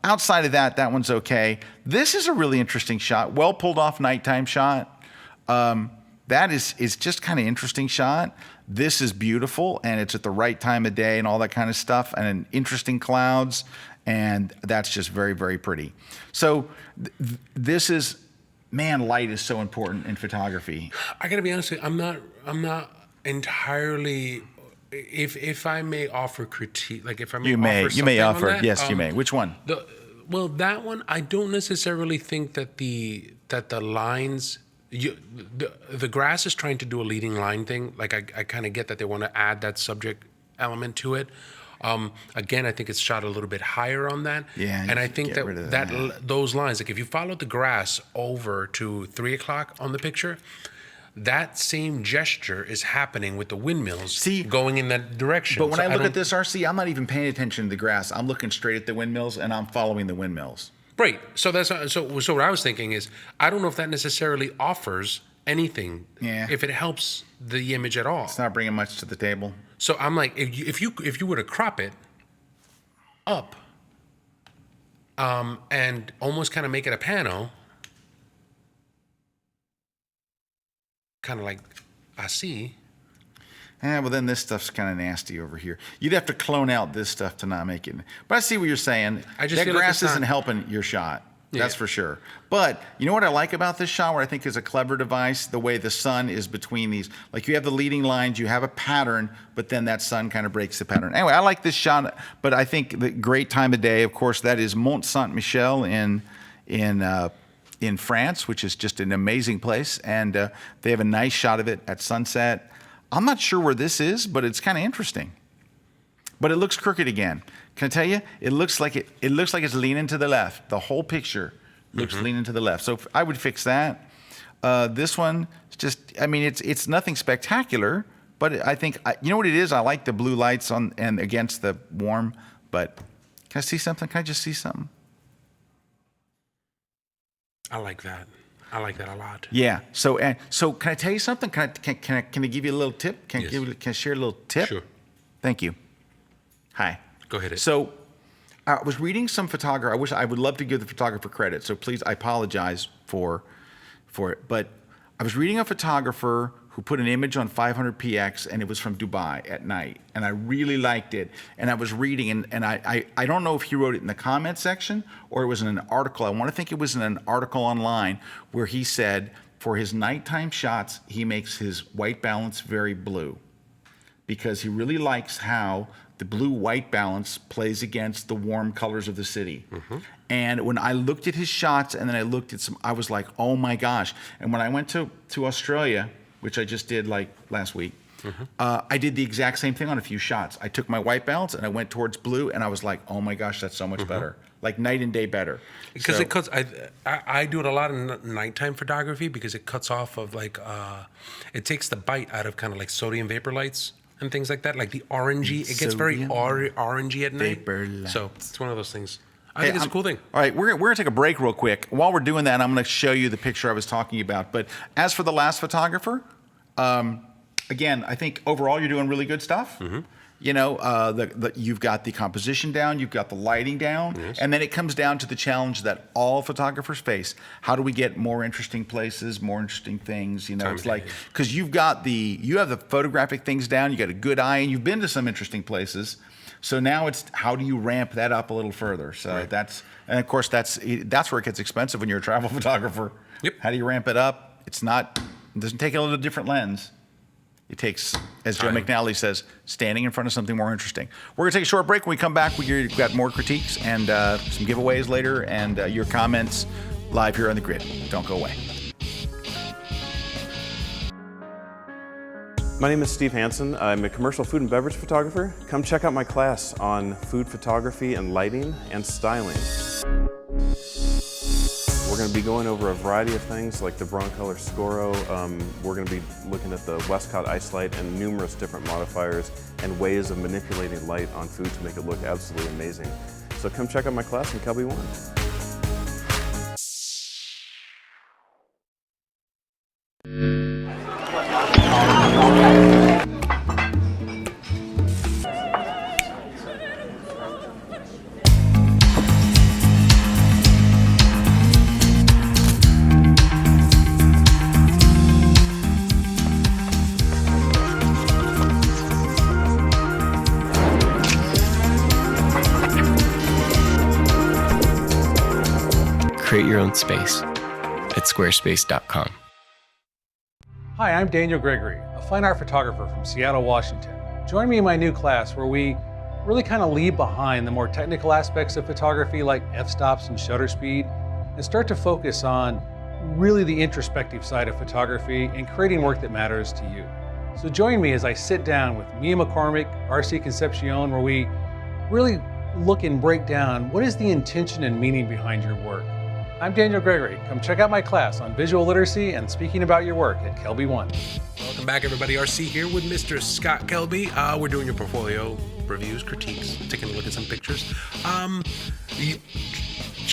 outside of that, that one's okay. This is a really interesting shot. Well pulled off nighttime shot. That is just kind of interesting shot. This is beautiful, and it's at the right time of day and all that kind of stuff, and interesting clouds, and that's just very, very pretty. So this is, man, light is so important in photography. I gotta be honest with you, I'm not entirely. If I may offer critique, like if I may You may something on offer. that, Yes, you may. Which one? That one, I don't necessarily think that the lines. The grass is trying to do a leading line thing. Like I kind of get that they want to add that subject element to it. Again, I think it's shot a little bit higher on that. Yeah, and you I should think get rid of that that. those lines, like if you followed the grass over to 3 o'clock on the picture, that same gesture is happening with the windmills See, going in that direction. But when So I look don't- at this RC, I'm not even paying attention to the grass. I'm looking straight at the windmills, and I'm following the windmills. Right. So that's so what I was thinking is I don't know if that necessarily offers anything. Yeah. If it helps the image at all. It's not bringing much to the table. So I'm like, if you were to crop it up, and almost kind of make it a pano, kind of like I see. Well, then this stuff's kind of nasty over here. You'd have to clone out this stuff to not make it. But I see what you're saying. I just that feel like grass it's isn't not- helping your shot. That's Yeah. for sure. But you know what I like about this shot, where I think is a clever device, the way the sun is between these. Like you have the leading lines, you have a pattern, but then that sun kind of breaks the pattern. Anyway, I like this shot, but I think the great time of day, of course, that is Mont Saint-Michel in France, which is just an amazing place, and they have a nice shot of it at sunset. I'm not sure where this is, but it's kind of interesting. But it looks crooked again. Can I tell you? It looks like it's leaning to the left. The whole picture looks leaning to the left. So I would fix that. This one, it's nothing spectacular, but I think you know what it is. I like the blue lights on and against the warm. But can I see something? Can I just see something? I like that. I like that a lot. Yeah. So can I tell you something? Can I give you a little tip? Can I share a little tip? Sure. Thank you. Hi. Go ahead. So I was reading some photographer. I would love to give the photographer credit. So please, I apologize for it. But I was reading a photographer who put an image on 500px, and it was from Dubai at night, and I really liked it. And I was reading, and I don't know if he wrote it in the comment section or it was in an article. I want to think it was in an article online where he said for his nighttime shots, he makes his white balance very blue because he really likes how the blue-white balance plays against the warm colors of the city. And when I looked at his shots and then I looked at I was like, oh my gosh. And when I went to Australia, which I just did like last week, I did the exact same thing on a few shots. I took my white balance and I went towards blue, and I was like, oh my gosh, that's so much better. Like night and day better. Because So- it cuts. I do it a lot in nighttime photography because it cuts off of it takes the bite out of kind of like sodium vapor lights and things like that. Like the orangey, it gets very Sodium orangey at night. vapor lights. So it's one of those things. I think it's a cool thing. All right, we're going to take a break real quick. While we're doing that, I'm going to show you the picture I was talking about. But as for the last photographer, again, I think overall you're doing really good stuff. You know, you've got the composition down, you've got the lighting down, and then it comes down to the challenge that all photographers face. How do we get more interesting places, more interesting things? You know, it's like, because you have the photographic things down, you got a good eye, and you've been to some interesting places. So now it's how do you ramp that up a little further? So and of course that's where it gets expensive when you're a travel photographer. Yep. How do you ramp it up? It doesn't take a little different lens. It takes, as Joe Time. McNally says, standing in front of something more interesting. We're going to take a short break. When we come back, we've got more critiques and some giveaways later and your comments live here on The Grid. Don't go away. My name is Steve Hansen. I'm a commercial food and beverage photographer. Come check out my class on food photography and lighting and styling. We're going to be going over a variety of things like the Broncolor Scoro. We're going to be looking at the Westcott Ice Light and numerous different modifiers and ways of manipulating light on food to make it look absolutely amazing. So come check out my class in Cubby 1. Create your own space at squarespace.com. Hi, I'm Daniel Gregory, a fine art photographer from Seattle, Washington. Join me in my new class where we really kind of leave behind the more technical aspects of photography like f-stops and shutter speed and start to focus on really the introspective side of photography and creating work that matters to you. So join me as I sit down with Mia McCormick, RC Concepcion, where we really look and break down what is the intention and meaning behind your work. I'm Daniel Gregory. Come check out my class on visual literacy and speaking about your work at Kelby One. Welcome back, everybody. RC here with Mr. Scott Kelby. We're doing your portfolio reviews, critiques, taking a look at some pictures.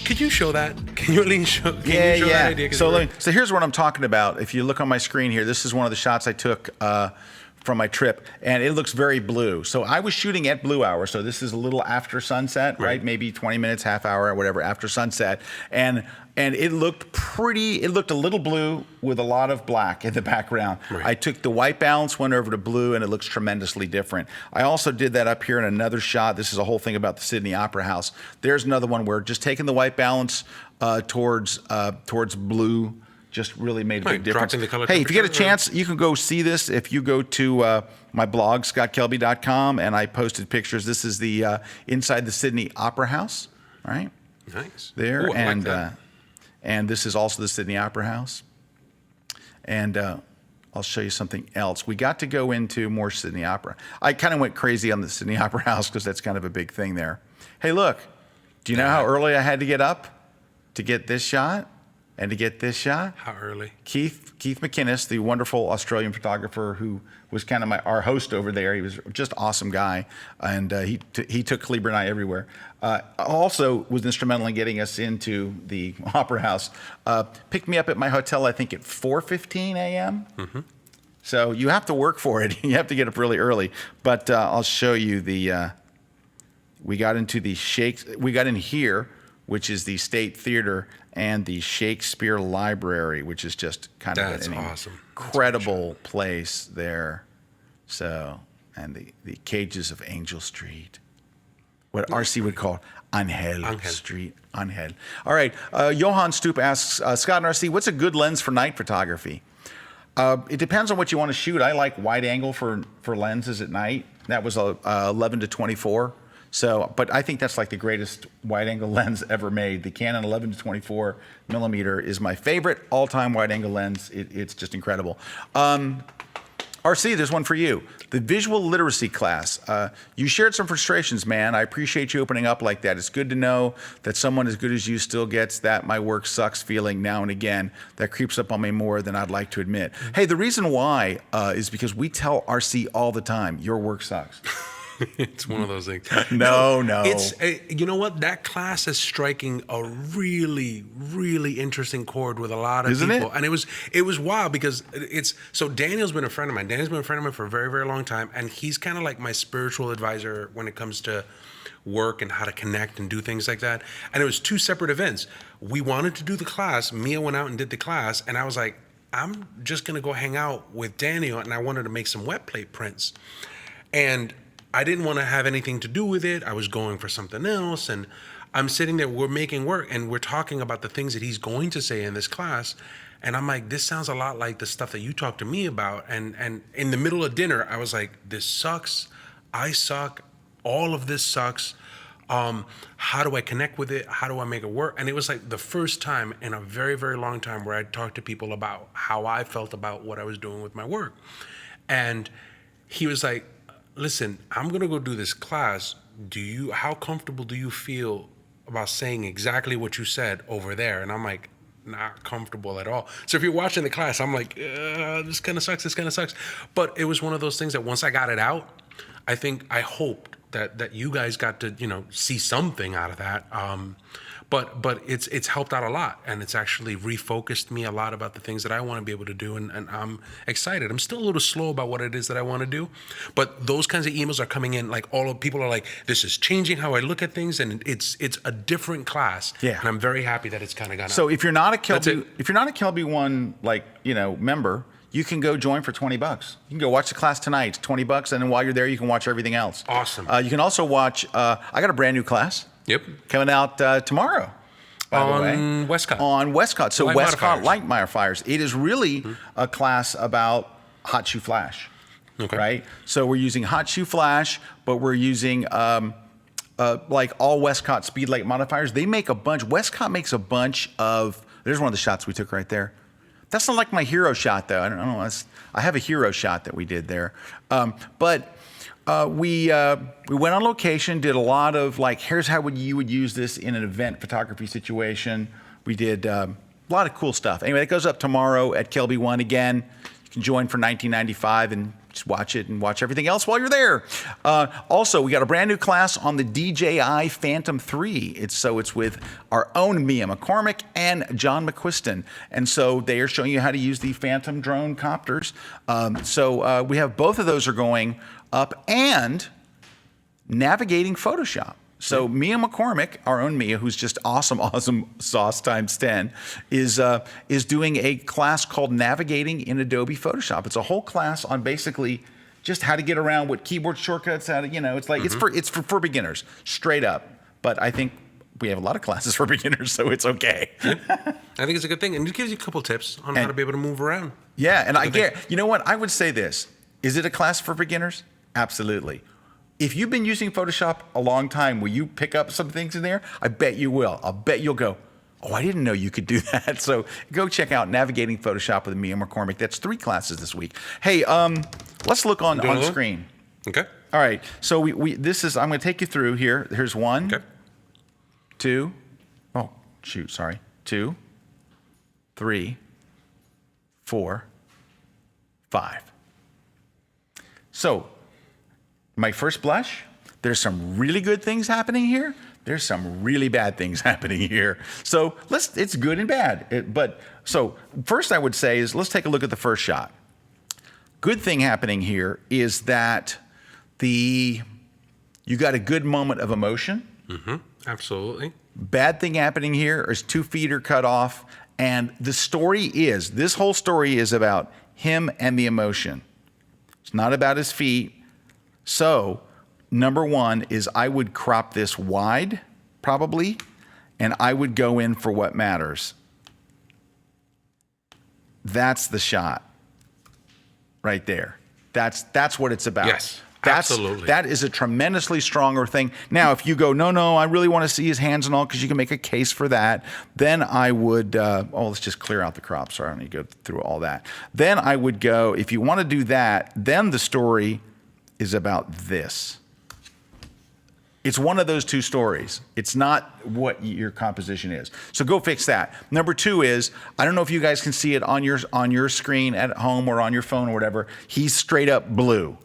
Could you show that? Can you at least show? Can you show that idea? So here's what I'm talking about. If you look on my screen here, this is one of the shots I took from my trip, and it looks very blue. So I was shooting at blue hour. So this is a little after sunset, right? Maybe 20 minutes, half hour, or whatever after sunset, and it looked pretty. It looked a little blue with a lot of black in the background. Right. I took the white balance, went over to blue, and it looks tremendously different. I also did that up here in another shot. This is a whole thing about the Sydney Opera House. There's another one where just taking the white balance towards blue just really made a big difference. Dropping the color Hey, if you get a temperature, chance, you can go see this. If you go to my blog, scottkelby.com, and I posted pictures. This is the inside the Sydney Opera House, right? Nice. There, Ooh, I like that. And this is also the Sydney Opera House. And I'll show you something else. We got to go into more Sydney Opera. I kind of went crazy on the Sydney Opera House because that's kind of a big thing there. Hey, look, do you know how early I had to get up to get this shot and to get this shot? How early? Keith McInnes, the wonderful Australian photographer who was kind of our host over there. He was just an awesome guy, and he took Kleber and I everywhere. Also was instrumental in getting us into the Opera House. Picked me up at my hotel, I think, at 4:15 a.m. Mm-hmm. So you have to work for it. You have to get up really early. But I'll show you the. We got into the We got in here, which is the State Theater, and the Shakespeare Library, which is just kind of an awesome. incredible place there. So, and the cages of Angel Street, what RC would call Angel Street. Angel. All right. Johan Stoop asks, Scott and RC, what's a good lens for night photography? It depends on what you want to shoot. I like wide angle for lenses at night. That was 11 to 24. So, but I think that's like the greatest wide-angle lens ever made. The Canon 11 to 24 millimeter is my favorite all-time wide-angle lens. It's just incredible. RC, there's one for you. The visual literacy class. You shared some frustrations, man. I appreciate you opening up like that. It's good to know that someone as good as you still gets that my work sucks feeling now and again. That creeps up on me more than I'd like to admit. Hey, the reason why is because we tell RC all the time, your work sucks. It's one of those things. No. It's you know what? That class is striking a really, really interesting chord with a lot of Isn't people, it? and it was wild because so Daniel's been a friend of mine. Daniel's been a friend of mine for a very, very long time, and he's kind of like my spiritual advisor when it comes to work and how to connect and do things like that. And it was two separate events. We wanted to do the class. Mia went out and did the class, and I was like, I'm just gonna go hang out with Daniel, and I wanted to make some wet plate prints, and I didn't want to have anything to do with it. I was going for something else, and I'm sitting there, we're making work, and we're talking about the things that he's going to say in this class, and I'm like, this sounds a lot like the stuff that you talked to me about, and in the middle of dinner, I was like, this sucks, I suck, all of this sucks, how do I connect with it, how do I make it work? And it was like the first time in a very, very long time where I talked to people about how I felt about what I was doing with my work, and he was like, listen, I'm gonna go do this class. How comfortable do you feel about saying exactly what you said over there? And I'm like, not comfortable at all. So if you're watching the class, I'm like, this kind of sucks. But it was one of those things that once I got it out, I hoped that you guys got to, see something out of that. But it's helped out a lot, and it's actually refocused me a lot about the things that I want to be able to do, and I'm excited. I'm still a little slow about what it is that I want to do, but those kinds of emails are coming in. Like all of people are like, this is changing how I look at things, and it's a different class. Yeah. And I'm very happy that it's kind of gone So out. if you're not a That's it. Kelby One member, you can go join for $20. You can go watch the class tonight. It's $20, and then while you're there, you can watch everything else. Awesome. You can also watch. I got a brand new class. Yep. Coming out tomorrow. By the way. On Westcott. On Westcott. So Light Westcott modifiers. light modifiers. It is really a class about hot shoe flash. Okay. Right. So we're using hot shoe flash, but we're using like all Westcott speed light modifiers. They make a bunch. Westcott makes a bunch of. There's one of the shots we took right there. That's not like my hero shot, though. I don't know. I have a hero shot that we did there. We went on location, did a lot of like, here's how you would use this in an event photography situation. We did a lot of cool stuff. Anyway, it goes up tomorrow at Kelby 1 again. You can join for $19.95 and just watch it and watch everything else while you're there. Also, we got a brand new class on the DJI Phantom 3. It's with our own Mia McCormick and John McQuiston. And so they are showing you how to use the Phantom drone copters. We have both of those are going up, and navigating Photoshop. So Mia McCormick, our own Mia, who's just awesome sauce times 10, is doing a class called Navigating in Adobe Photoshop. It's a whole class on basically just how to get around, what keyboard shortcuts, how to, it's like it's for beginners, straight up. But I think we have a lot of classes for beginners, so it's okay. I think it's a good thing, and it gives you a couple tips on how to be able to move around. Yeah, and I get, you know what? I would say this: is it a class for beginners? Absolutely. If you've been using Photoshop a long time, will you pick up some things in there? I bet you will. I'll bet you'll go, oh, I didn't know you could do that. So go check out Navigating Photoshop with Mia McCormick. That's 3 classes this week. Hey, let's look on screen. Okay. All right. So I'm going to take you through here. Here's 1, Okay. 2, 2, 3, 4, 5. So, my first blush, there's some really good things happening here. There's some really bad things happening here. So it's good and bad. So first I would say is let's take a look at the first shot. Good thing happening here is that you got a good moment of emotion. Mm-hmm. Absolutely. Bad thing happening here is 2 feet are cut off, and this whole story is about him and the emotion. It's not about his feet. So, number 1 is I would crop this wide, probably, and I would go in for what matters. That's the shot right there. That's what it's about. Yes, absolutely. That is a tremendously stronger thing. Now, if you go, no, I really want to see his hands and all, because you can make a case for that, then I would, let's just clear out the crop. Sorry, I don't need to go through all that. Then I would go, if you want to do that, then the story is about this. It's one of those 2 stories. It's not what your composition is. So go fix that. Number 2 is, I don't know if you guys can see it on your screen at home or on your phone or whatever. He's straight up blue.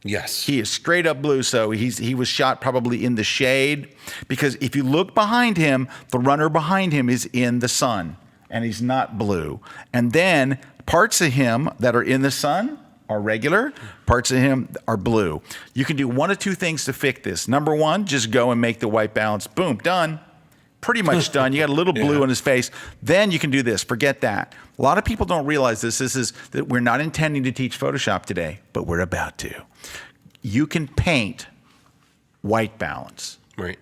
Yes. He is straight up blue. So he was shot probably in the shade, because if you look behind him, the runner behind him is in the sun and he's not blue. And then parts of him that are in the sun are regular, parts of him are blue. You can do 1 of 2 things to fix this. Number 1, just go and make the white balance. Boom, done. Pretty much done. You got a little blue on his face. Then you can do this. Forget that. A lot of people don't realize this. This is that we're not intending to teach Photoshop today, but we're about to. You can paint white balance. Right.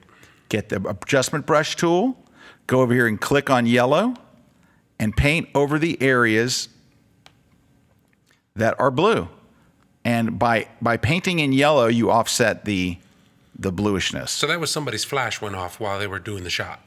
Get the adjustment brush tool, go over here and click on yellow, and paint over the areas that are blue. And by painting in yellow, you offset the bluishness. So that was somebody's flash went off while they were doing the shot.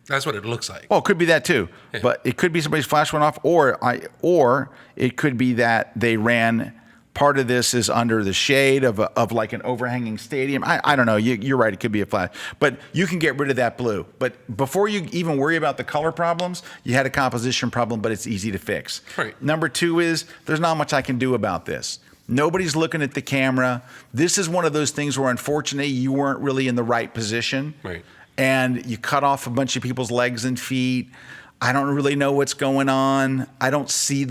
That's what it looks like. Well, it could be that too, but it could be somebody's flash went off, or it could be that they ran. Part of this is under the shade of like an overhanging stadium. I don't know. You're right. It could be a flash, but you can get rid of that blue. But before you even worry about the color problems, you had a composition problem, but it's easy to fix. Right. Number 2 is there's not much I can do about this. Nobody's looking at the camera. This is one of those things where, unfortunately, you weren't really in the right position. Right. And you cut off a bunch of people's legs and feet. I don't really know what's going on. I don't see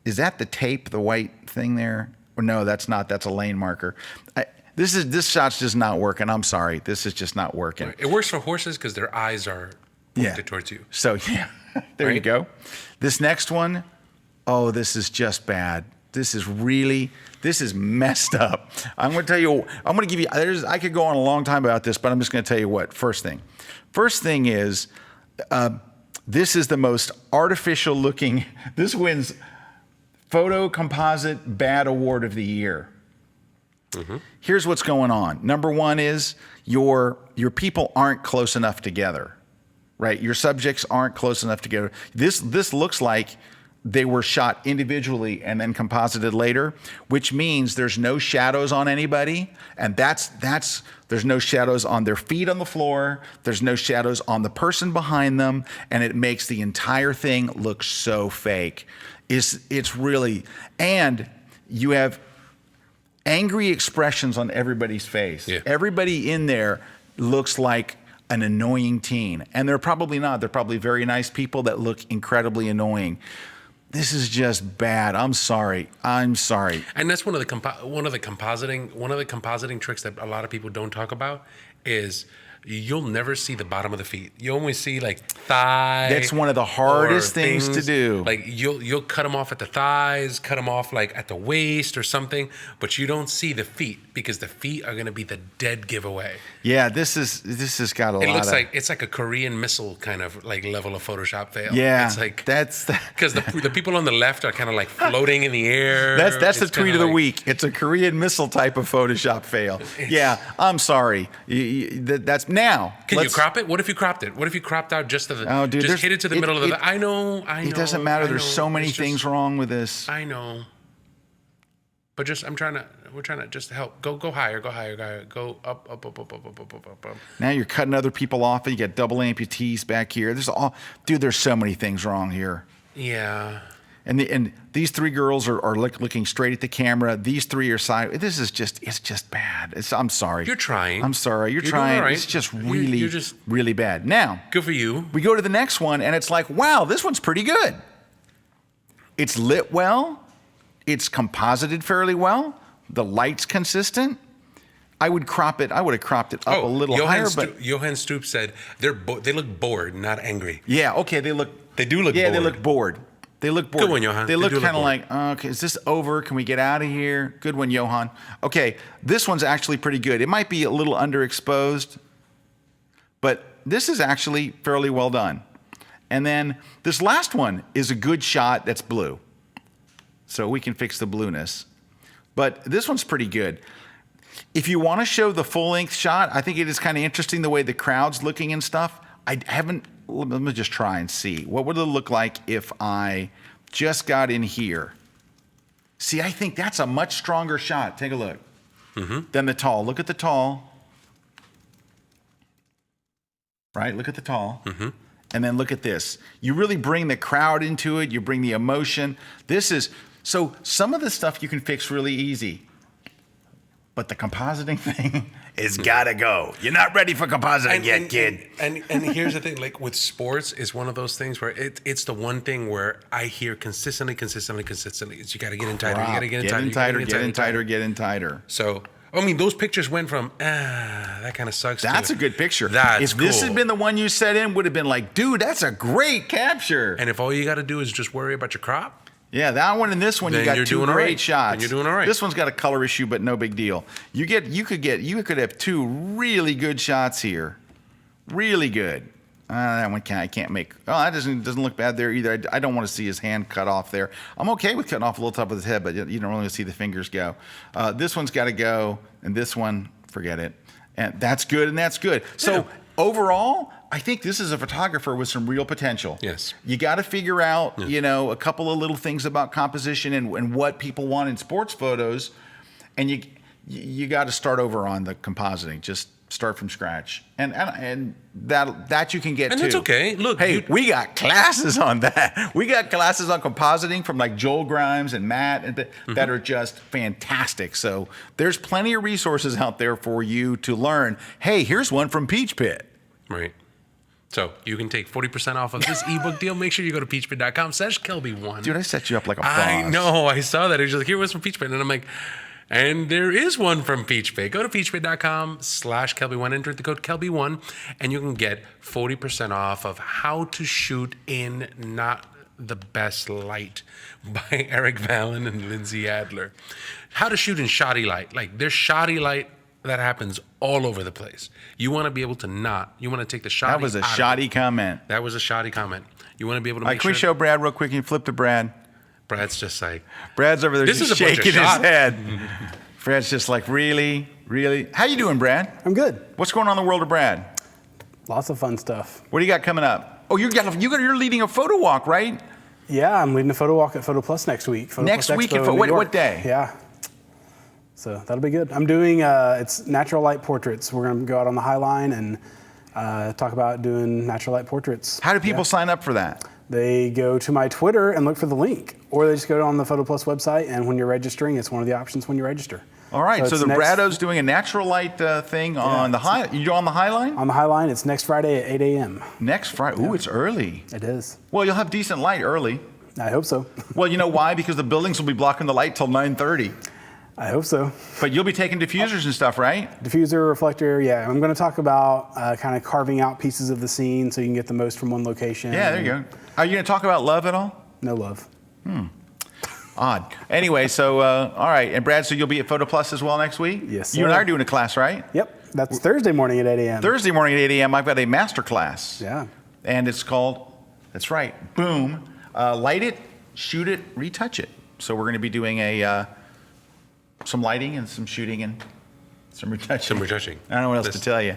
is that the tape, the white thing there? Or no, that's not. That's a lane marker. This shot's just not working. I'm sorry. This is just not working. Right. It works for horses because their eyes are pointed towards you. So, yeah, there you go. This next one, this is just bad. This is messed up. I'm going to tell you, I'm going to give you, I could go on a long time about this, but I'm just going to tell you what. First thing is, this is the most artificial looking, this wins Photo Composite Bad Award of the Year. Mm-hmm. Here's what's going on. Number 1 is your people aren't close enough together. right? Your subjects aren't close enough together. This looks like they were shot individually and then composited later, which means there's no shadows on anybody, and that's there's no shadows on their feet on the floor, there's no shadows on the person behind them, and it makes the entire thing look so fake. It's really, and you have angry expressions on everybody's face. Yeah. Everybody in there looks like an annoying teen, and they're probably not. They're probably very nice people that look incredibly annoying. This is just bad. I'm sorry. And that's one of the compositing tricks that a lot of people don't talk about is you'll never see the bottom of the feet. You only see like thigh. That's one of the hardest things to do. Like you'll cut them off at the thighs, cut them off like at the waist or something, but you don't see the feet because the feet are going to be the dead giveaway. Yeah, this has got a lot. It looks like it's like a Korean missile kind of like level of Photoshop fail. Yeah, it's like that's because the people on the left are kind of like floating in the air. That's the It's tweet kinda of the like- week. It's a Korean missile type of Photoshop fail. Yeah, I'm sorry. That's now. Can you crop it? What if you cropped it? What if you cropped out just to the? Oh, dude, just hit it to the middle of the. I know. It doesn't matter. I There's know. so many It's just- things wrong with this. I know. But just we're trying to just help. Go higher. Go up. Now you're cutting other people off, and you got double amputees back here. There's so many things wrong here. Yeah. And these three girls are looking straight at the camera. These three are side. It's just bad. I'm sorry. You're trying. I'm sorry. You're doing trying. all right. It's just really, You're just really bad. Now, good for you. we go to the next one, and it's like, wow, this one's pretty good. It's lit well. It's composited fairly well. The light's consistent. I would crop it. I would have cropped it up a little higher, but Johan Stoop said they look bored, not angry. yeah, okay, they do look bored. They look bored. They look bored. Good one, Johan. They They look do look kind of bored. like, okay, is this over? Can we get out of here? Good one, Johan. Okay, this one's actually pretty good. It might be a little underexposed, but this is actually fairly well done. And then this last one is a good shot that's blue. So we can fix the blueness. But this one's pretty good. If you want to show the full-length shot, I think it is kind of interesting the way the crowd's looking and stuff. Let me just try and see. What would it look like if I just got in here? See, I think that's a much stronger shot. Take a look. Than the tall. Look at the tall. Right? Look at the tall. And then look at this. You really bring the crowd into it. You bring the emotion. So some of the stuff you can fix really easy. But the compositing thing is gotta go. You're not ready for compositing yet, kid. And here's the thing, like with sports, is one of those things where it's the one thing where I hear consistently. Is you got to get in tighter. You got to get in tighter. Get in tighter. So I mean, those pictures went from that kind of sucks. That's to, a good picture. That's if this cool. had been the one you set in, would have been like, dude, that's a great capture. And if all you got to do is just worry about your crop. Yeah, that one and this one, Then you got you're two doing all great right. shots. Then you're doing all right. This one's got a color issue, but no big deal. You could have two really good shots here, really good. That one I can't make. Oh, that doesn't look bad there either. I don't want to see his hand cut off there. I'm okay with cutting off a little top of his head, but you don't really see the fingers go. This one's got to go, and this one, forget it. And that's good, and that's good. So overall, I think this is a photographer with some real potential. Yes. You got to figure out, a couple of little things about composition and what people want in sports photos, and you got to start over on the compositing. Just start from scratch, and that you can get And to. that's okay. Look, hey, we got classes on that. We got classes on compositing from like Joel Grimes and Matt, and that are just fantastic. So there's plenty of resources out there for you to learn. Hey, here's one from Peach Pit. Right. So you can take 40% off of this ebook deal. Make sure you go to peachpit.com/Kelby1. Dude, I set you up like a boss. I know. I saw that. It was like, here was from Peachpit. And I'm like, and there is one from Peachpit. Go to peachpit.com/Kelby1. Enter the code Kelby1, and you can get 40% off of How to Shoot in Not the Best Light by Eric Valen and Lindsay Adler. How to shoot in shoddy light. Like, there's shoddy light that happens all over the place. You want to be able to you want to take the shoddy That was a out of it. shoddy comment. That was a shoddy comment. You want to be able to All right, make can we sure. show Brad real quick? Can you flip to Brad? Brad's just like, Brad's over there This just is a bunch of shaking his shots. head. Brad's just like, really? Really? How you doing, Brad? I'm good. What's going on in the world of Brad? Lots of fun stuff. What do you got coming up? Oh, you're leading a photo walk, right? Yeah, I'm leading a photo walk at Photo Plus next week. Photo Next Plus week Expo at in New what York. day? Yeah. So that'll be good. I'm doing it's natural light portraits. We're gonna go out on the High Line and talk about doing natural light portraits. How do people sign up for that? They go to my Twitter and look for the link, or they just go on the Photo Plus website, and when you're registering, it's one of the options when you register. All right, so it's the next- Brado's doing a natural light thing on the High. You on the High Line? On the High Line, it's next Friday at 8 a.m. Next Friday. Ooh, it's early. It is. Well, you'll have decent light early. I hope so. Well, you know why? Because the buildings will be blocking the light till 9:30. I hope so. But you'll be taking diffusers and stuff, right? Diffuser, reflector, yeah. I'm going to talk about kind of carving out pieces of the scene so you can get the most from one location. Yeah, there you go. Are you going to talk about love at all? No love. Odd. Anyway, so all right, and Brad, so you'll be at Photo Plus as well next week? Yes, You and I sir. are doing a class, right? Yep, that's Thursday morning at 8 a.m. Thursday morning at 8 a.m. I've got a master class. Yeah. And it's called, that's right, Boom. Light it, shoot it, retouch it. So we're going to be doing some lighting and some shooting and some retouching. Some retouching. I don't know what else to tell you.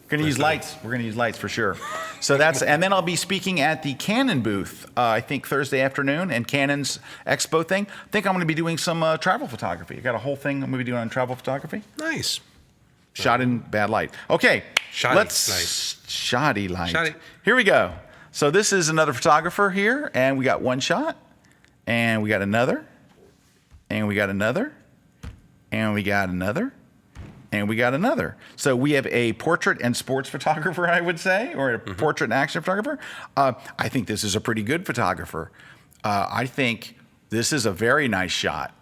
We're going to use lights. We're going to use lights for sure. So that's, and then I'll be speaking at the Canon booth, I think Thursday afternoon, and Canon's expo thing. I think I'm going to be doing some travel photography. I got a whole thing I'm going to be doing on travel photography. Nice. Shot in bad light. Okay, Shoddy shoddy light. Shoddy. Here we go. So this is another photographer here, and we got one shot, and we got another, and we got another, and we got another, and we got another. So we have a portrait and sports photographer, I would say, or a portrait and action photographer. I think this is a pretty good photographer. I think this is a very nice shot.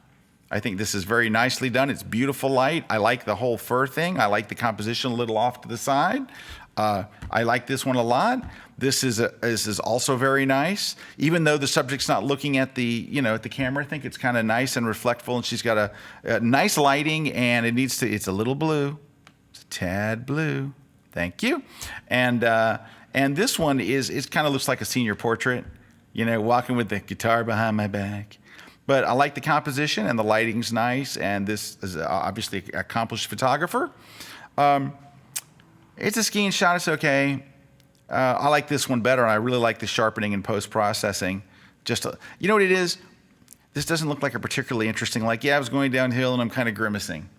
I think this is very nicely done. It's beautiful light. I like the whole fur thing. I like the composition a little off to the side. I like this one a lot. This is also very nice. Even though the subject's not looking at the at the camera, I think it's kind of nice and reflectful. And she's got a nice lighting, and it's a little blue. It's a tad blue. Thank you. And this one it kind of looks like a senior portrait. Walking with the guitar behind my back. But I like the composition, and the lighting's nice, and this is obviously an accomplished photographer. It's a skiing shot. It's okay. I like this one better, and I really like the sharpening and post-processing. You know what it is? This doesn't look like a particularly interesting, I was going downhill and I'm kind of grimacing.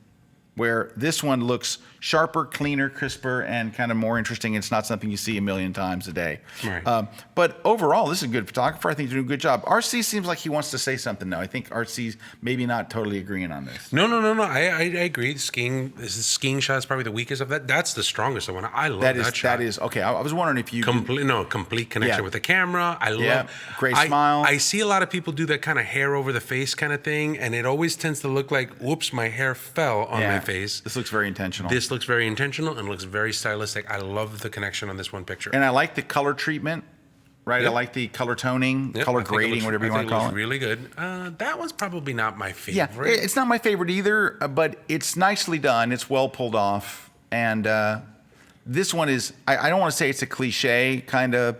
Where this one looks sharper, cleaner, crisper, and kind of more interesting. It's not something you see a million times a day. Right. But overall, this is a good photographer. I think he's doing a good job. RC seems like he wants to say something now. I think RC's maybe not totally agreeing on this. No. I agree. This skiing shot is probably the weakest of that. That's the strongest one. I love that shot. That is okay. I was wondering if you complete connection Yeah. with the camera. I love great smile. I see a lot of people do that kind of hair over the face kind of thing, and it always tends to look like, whoops, my hair fell on my face. This looks very intentional. This looks very intentional and looks very stylistic. I love the connection on this one picture. And I like the color treatment, right? Yep. I like the color toning, Yep, color I think it grading, looks- whatever you I want think to call looks it. really good. That one's probably not my Yeah, favorite. it's not my favorite either, but it's nicely done. It's well pulled off. And this one is, I don't want to say it's a cliche kind of,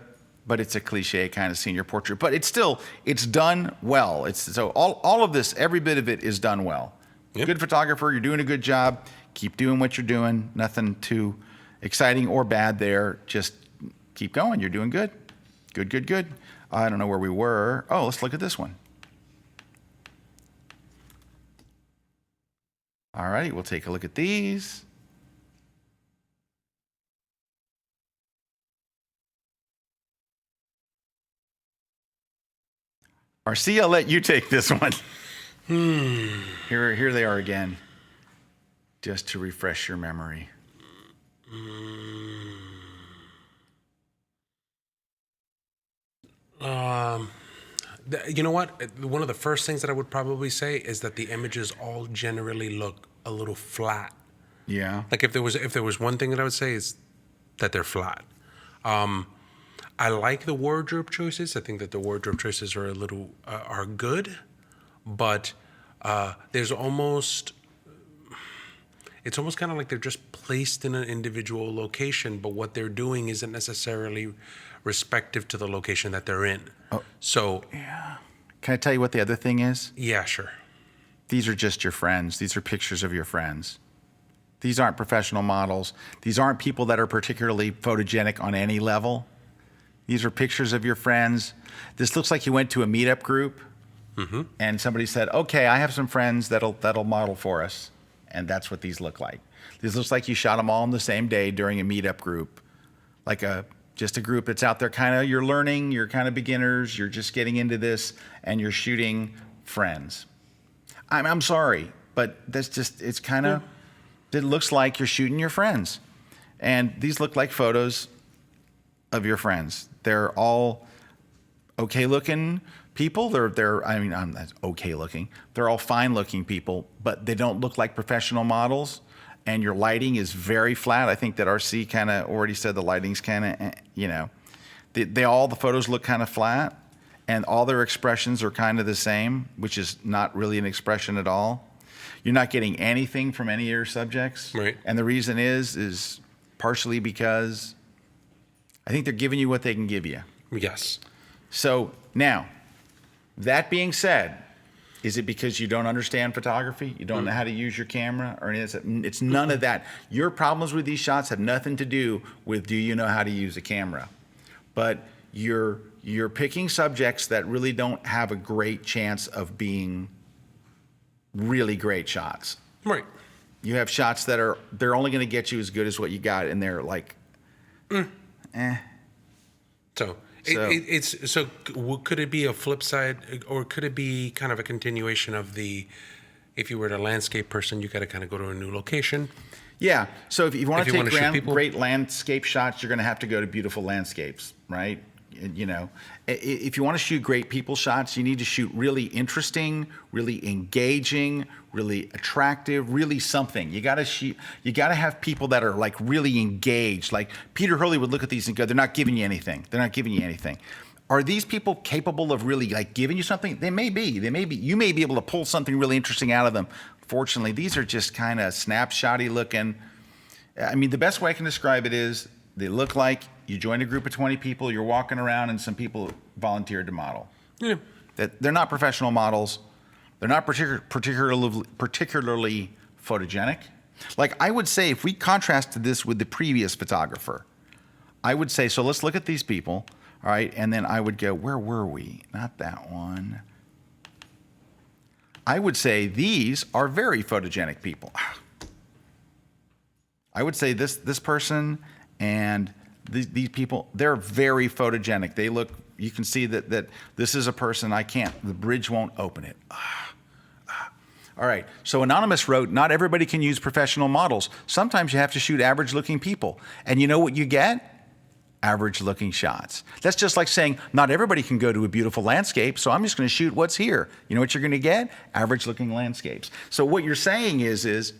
but it's a cliche kind of senior portrait. But it's done well. So all of this, every bit of it is done well. Yep. Good photographer, you're doing a good job. Keep doing what you're doing. Nothing too exciting or bad there. Just keep going. You're doing good. Good. I don't know where we were. Oh, let's look at this one. All right, we'll take a look at these. RC, I'll let you take this one. Here they are again. Just to refresh your memory. You know what? One of the first things that I would probably say is that the images all generally look a little flat. Yeah. Like if there was one thing that I would say is that they're flat. I like the wardrobe choices. I think that the wardrobe choices are a little are good, but there's almost. It's almost kind of like they're just placed in an individual location, but what they're doing isn't necessarily respective to the location that they're in. Oh. So, Can I tell you what the other thing is? yeah, sure. These are just your friends. These are pictures of your friends. These aren't professional models. These aren't people that are particularly photogenic on any level. These are pictures of your friends. This looks like you went to a meetup group and somebody said, okay, I have some friends that'll model for us. And that's what these look like. This looks like you shot them all on the same day during a meetup group, like just a group that's out there kind of, you're learning, you're kind of beginners, you're just getting into this, and you're shooting friends. I'm sorry, but that's just, it's kind of, it looks like you're shooting your friends. And these look like photos of your friends. They're all okay looking people. I'm not okay looking. They're all fine looking people, but they don't look like professional models. And your lighting is very flat. I think that RC kind of already said the lighting's kind of, the photos look kind of flat, and all their expressions are kind of the same, which is not really an expression at all. You're not getting anything from any of your subjects. Right. And the reason is partially because I think they're giving you what they can give you. Yes. So now, that being said, is it because you don't understand photography? You don't know how to use your camera? Or it's none of that. Your problems with these shots have nothing to do with do you know how to use a camera. But you're picking subjects that really don't have a great chance of being really great shots. Right. You have shots that they're only going to get you as good as what you got, and they're like, So, So- could it be a flip side, or could it be kind of a continuation of if you were a landscape person, you got to kind of go to a new location? Yeah. So if you want to If you wanna shoot take people- great landscape shots, you're going to have to go to beautiful landscapes, right? You know, if you want to shoot great people shots, you need to shoot really interesting, really engaging, really attractive, really something. You got to have people that are like really engaged. Like Peter Hurley would look at these and go, they're not giving you anything. They're not giving you anything. Are these people capable of really like giving you something? They may be. You may be able to pull something really interesting out of them. Fortunately, these are just kind of snapshotty looking. I mean, the best way I can describe it is they look like you joined a group of 20 people, you're walking around, and some people volunteered to model. Yeah. That they're not professional models. They're not particularly photogenic. Like I would say, if we contrasted this with the previous photographer, I would say, so let's look at these people, all right? And then I would go, where were we? Not that one. I would say these are very photogenic people. I would say this person and these people, they're very photogenic. They look, you can see that this is a person the bridge won't open it. All right, so Anonymous wrote, not everybody can use professional models. Sometimes you have to shoot average looking people. And you know what you get? Average looking shots. That's just like saying, not everybody can go to a beautiful landscape, so I'm just gonna shoot what's here. You know what you're gonna get? Average looking landscapes. So what you're saying is,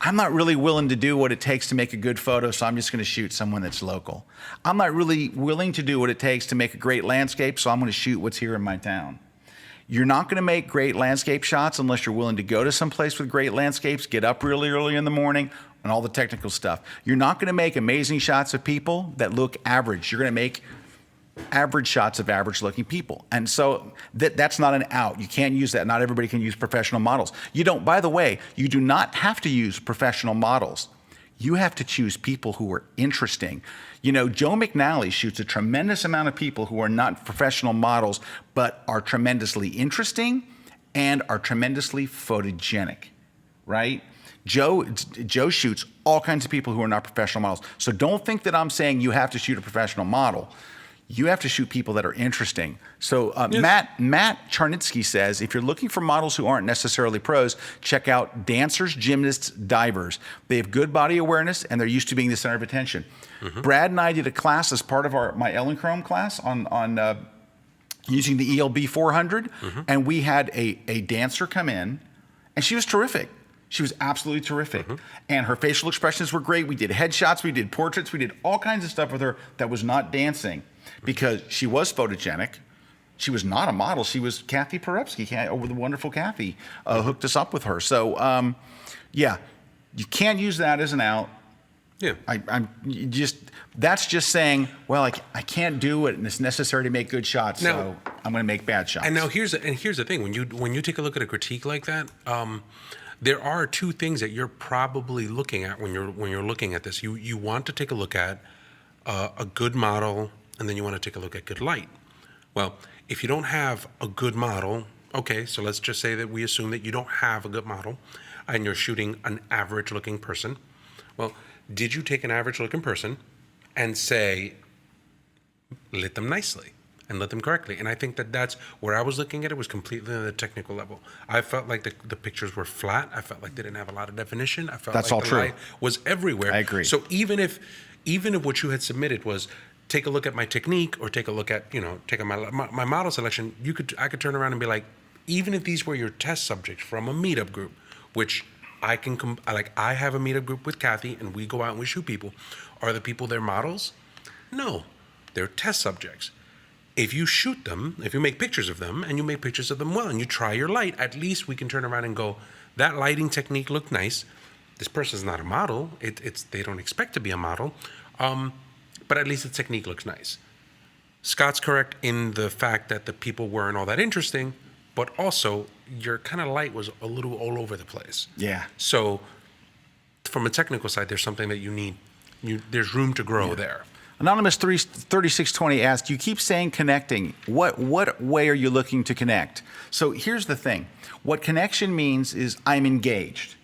I'm not really willing to do what it takes to make a good photo, so I'm just going to shoot someone that's local. I'm not really willing to do what it takes to make a great landscape, so I'm going to shoot what's here in my town. You're not going to make great landscape shots unless you're willing to go to some place with great landscapes, get up really early in the morning, and all the technical stuff. You're not going to make amazing shots of people that look average. You're going to make average shots of average looking people. And so that's not an out. You can't use that. Not everybody can use professional models. By the way, you do not have to use professional models. You have to choose people who are interesting. You know, Joe McNally shoots a tremendous amount of people who are not professional models, but are tremendously interesting and are tremendously photogenic, right? Joe shoots all kinds of people who are not professional models. So don't think that I'm saying you have to shoot a professional model. You have to shoot people that are interesting. So yes. Matt Charnitsky says, if you're looking for models who aren't necessarily pros, check out dancers, gymnasts, divers. They have good body awareness, and they're used to being the center of attention. Mm-hmm. Brad and I did a class as part of my Ellanchrome class on using the ELB 400, mm-hmm. and we had a dancer come in, and she was terrific. She was absolutely terrific. Mm-hmm. And her facial expressions were great. We did headshots, we did portraits, we did all kinds of stuff with her that was not dancing. Because she was photogenic. She was not a model. She was Kathy Perepsky, the wonderful Kathy, hooked us up with her. So, yeah, you can't use that as an out. Yeah. That's just saying, well, I can't do it, and it's necessary to make good shots, so I'm going to make bad shots. And now here's the thing: when you take a look at a critique like that, there are two things that you're probably looking at when you're looking at this. You want to take a look at a good model, and then you want to take a look at good light. Well, if you don't have a good model, okay, so let's just say that we assume that you don't have a good model, and you're shooting an average-looking person. Well, did you take an average-looking person and say, lit them nicely and lit them correctly? And I think that that's where I was looking at it was completely on the technical level. I felt like the pictures were flat. I felt like they didn't have a lot of definition. I felt That's like all the true. light was everywhere. I agree. So even if what you had submitted was take a look at my technique or take a look at, take a, my model selection, I could turn around and be like, even if these were your test subjects from a meetup group, which I can, I have a meetup group with Kathy and we go out and we shoot people. Are the people their models? No, they're test subjects. If you shoot them, if you make pictures of them and you make pictures of them well and you try your light, at least we can turn around and go, that lighting technique looked nice. This person's not a model. They don't expect to be a model, but at least the technique looks nice. Scott's correct in the fact that the people weren't all that interesting, but also your kind of light was a little all over the place. Yeah. So from a technical side, there's something that you need. There's room to grow there. Anonymous 3620 asked, you keep saying connecting. What way are you looking to connect? So here's the thing. What connection means is I'm engaged.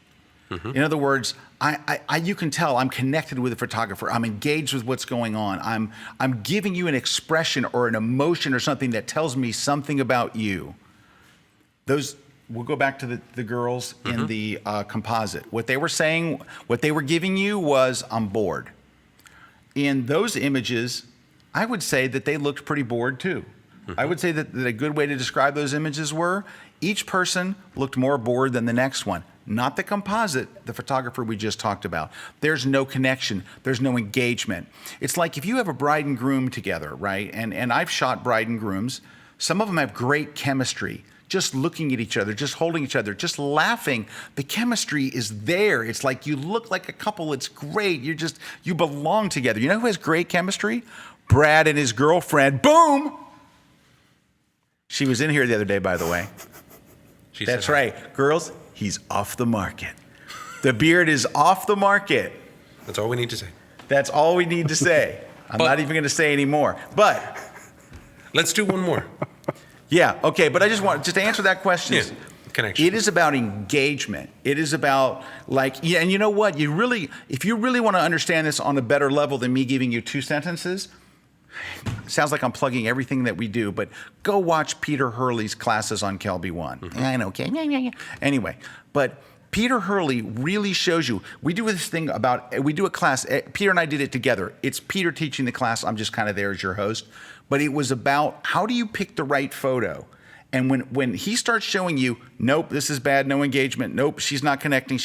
Mm-hmm. In other words, you can tell I'm connected with the photographer. I'm engaged with what's going on. I'm giving you an expression or an emotion or something that tells me something about you. We'll go back to the girls in the composite. What they were saying, what they were giving you was, I'm bored. In those images, I would say that they looked pretty bored too. I would say that a good way to describe those images were, each person looked more bored than the next one. Not the composite, the photographer we just talked about. There's no connection. There's no engagement. It's like if you have a bride and groom together, right? And I've shot bride and grooms. Some of them have great chemistry. Just looking at each other, just holding each other, just laughing. The chemistry is there. It's like you look like a couple. It's great. You belong together. You know who has great chemistry? Brad and his girlfriend. Boom! She was in here the other day, by the way. That's right. Girls, he's off the market. The beard is off the market. That's all we need to say. That's all we need to say. I'm not even going to say any more. But let's do one more. Yeah, okay, but I just want to answer that question. Yeah, connection. It is about engagement. It is about and you know what? If you really want to understand this on a better level than me giving you two sentences, sounds like I'm plugging everything that we do, but go watch Peter Hurley's classes on Kelby One. Mm-hmm. I know, okay, yeah. Anyway, but Peter Hurley really shows you. We do this thing we do a class. Peter and I did it together. It's Peter teaching the class. I'm just kind of there as your host. But it was about how do you pick the right photo? And when he starts showing you, nope, this is bad, no engagement. Nope, she's not connecting.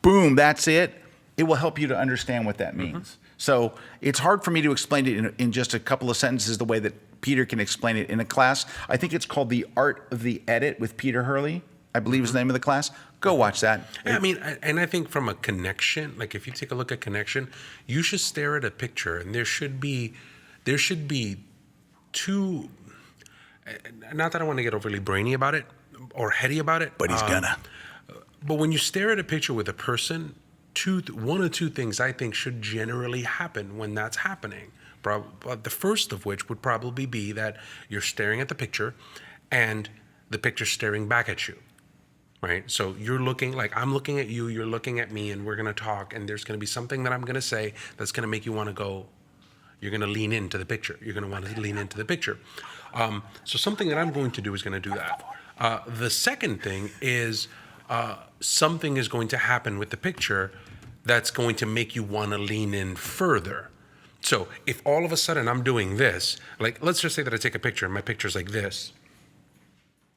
Boom, that's it. It will help you to understand what that means. Mm-hmm. So it's hard for me to explain it in just a couple of sentences the way that Peter can explain it in a class. I think it's called The Art of the Edit with Peter Hurley, I believe is the name of the class. Go watch that. Yeah, I mean, and I think from a connection, like if you take a look at connection, you should stare at a picture and there should be two, not that I want to get overly brainy about it or heady about it. But he's gonna. But when you stare at a picture with a person, one or two things I think should generally happen when that's happening. The first of which would probably be that you're staring at the picture and the picture's staring back at you. Right? So you're looking like I'm looking at you, you're looking at me, and we're going to talk, and there's going to be something that I'm going to say that's going to make you want to go, you're going to lean into the picture. You're going to want to lean into the picture. So something that I'm going to do is going to do that. The second thing is something is going to happen with the picture that's going to make you want to lean in further. So if all of a sudden I'm doing this, like let's just say that I take a picture and my picture's like this,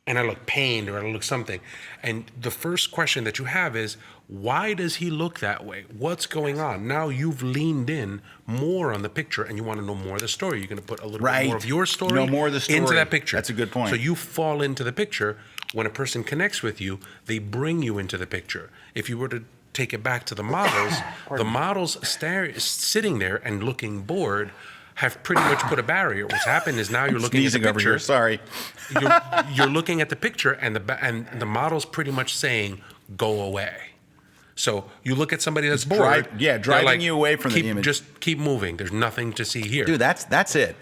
and I look pained or I look something. And the first question that you have is, why does he look that way? What's going on? Now you've leaned in more on the picture and you want to know more of the story. You're going to put a little bit more of your story, know more of the story into that picture. That's a good point. So you fall into the picture. When a person connects with you, they bring you into the picture. If you were to take it back to the models sitting there and looking bored have pretty much put a barrier. What's happened is now you're looking at the picture. Over here. Sorry. You're looking at the picture, and the model's pretty much saying, go away. So you look at somebody that's bored. They're driving you away from the image. Just keep moving. There's nothing to see here. Dude, that's it.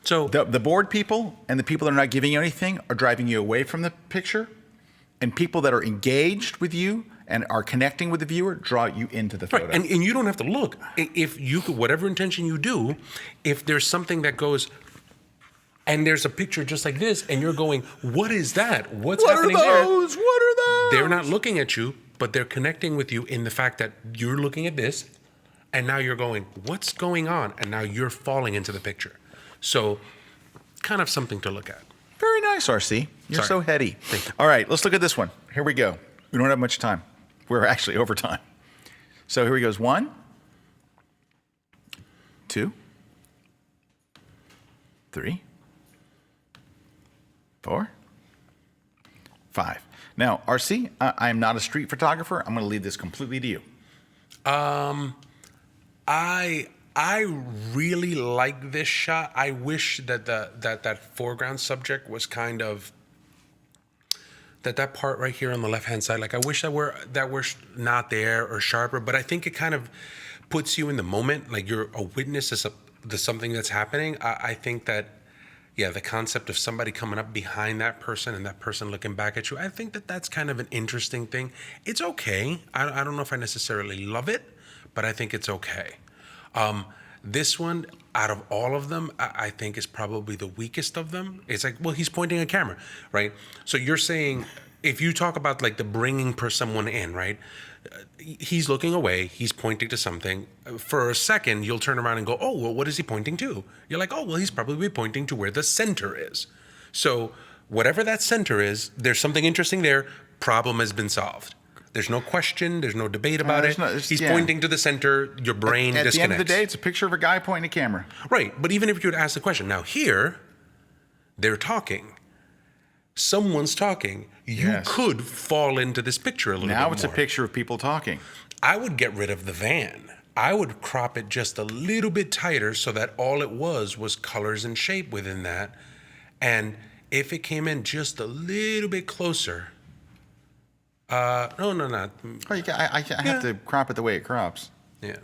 So The bored people and the people that are not giving you anything are driving you away from the picture, and people that are engaged with you and are connecting with the viewer draw you into the photo. right, and you don't have to look. If you could, whatever intention you do, if there's something that goes, and there's a picture just like this, and you're going, what is that? What's happening there? What are those? They're not looking at you, but they're connecting with you in the fact that you're looking at this, and now you're going, what's going on? And now you're falling into the picture. So, kind of something to look at. Very nice, RC. You're Sorry. so heady. All right, let's look at this one. Here we go. We don't have much time. We're actually over time. So here we goes. 1, 2, 3, 4, 5. Now, RC, I am not a street photographer. I'm going to leave this completely to you. I really like this shot. I wish that that foreground subject was kind of that part right here on the left hand side. Like I wish that we're not there or sharper. But I think it kind of puts you in the moment. Like you're a witness to something that's happening. I think that the concept of somebody coming up behind that person and that person looking back at you. I think that that's kind of an interesting thing. It's okay. I don't know if I necessarily love it, but I think it's okay. This one, out of all of them, I think is probably the weakest of them. It's like, well, he's pointing a camera, right? So you're saying, if you talk about like the bringing someone in, right? He's looking away, he's pointing to something. For a second, you'll turn around and go, oh, well, what is he pointing to? You're like, oh, well, he's probably pointing to where the center is. So whatever that center is, there's something interesting there, problem has been solved. There's no question. There's no debate about it. He's pointing to the center. Your brain disconnects. At the end of the day, it's a picture of a guy pointing a camera. Right. But even if you would ask the question, now here, they're talking. Someone's talking. You could fall into this picture a little bit more. Now it's a picture of people talking. I would get rid of the van. I would crop it just a little bit tighter so that all it was colors and shape within that. And if it came in just a little bit closer... no. Oh, I have to crop it the way it crops. Yeah.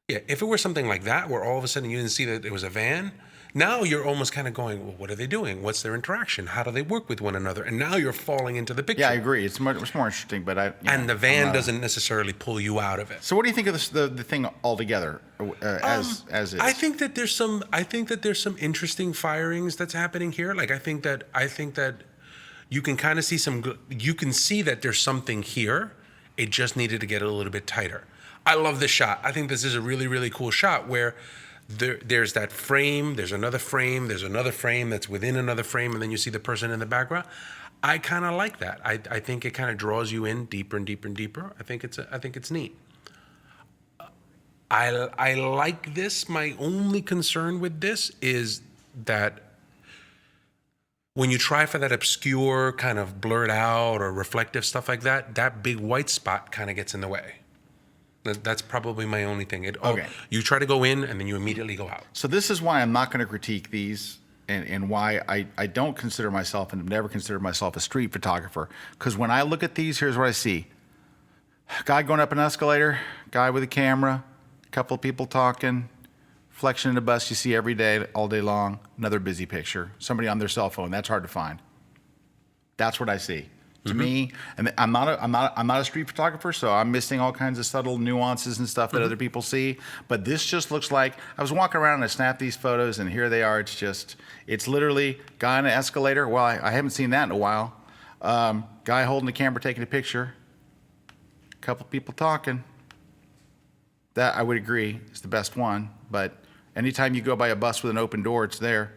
Yeah, if it were something like that, where all of a sudden you didn't see that it was a van, now you're almost kind of going, well, what are they doing? What's their interaction? How do they work with one another? And now you're falling into the picture. Yeah, I agree. It's more interesting, but and the van doesn't necessarily pull you out of it. So, what do you think of this, the thing altogether, as is? I think that there's some interesting firings that's happening here. Like I think that you can kind of see you can see that there's something here. It just needed to get a little bit tighter. I love this shot. I think this is a really, really cool shot where there's that frame, there's another frame, there's another frame that's within another frame, and then you see the person in the background. I kind of like that. I think it kind of draws you in deeper and deeper and deeper. I think it's neat. I like this. My only concern with this is that when you try for that obscure kind of blurred out or reflective stuff like that, that big white spot kind of gets in the way. That's probably my only thing. Okay. You try to go in and then you immediately go out. So this is why I'm not going to critique these and why I don't consider myself and have never considered myself a street photographer. Because when I look at these, here's what I see. Guy going up an escalator, guy with a camera, a couple of people talking, reflection in a bus you see every day, all day long, another busy picture, somebody on their cell phone. That's hard to find. That's what I see. To me, and I'm not a street photographer, so I'm missing all kinds of subtle nuances and stuff that other people see. But this just looks like I was walking around and I snapped these photos, and here they are. It's literally guy on an escalator. Well, I haven't seen that in a while. Guy holding the camera, taking a picture. A couple people talking. That I would agree is the best one. But anytime you go by a bus with an open door, it's there.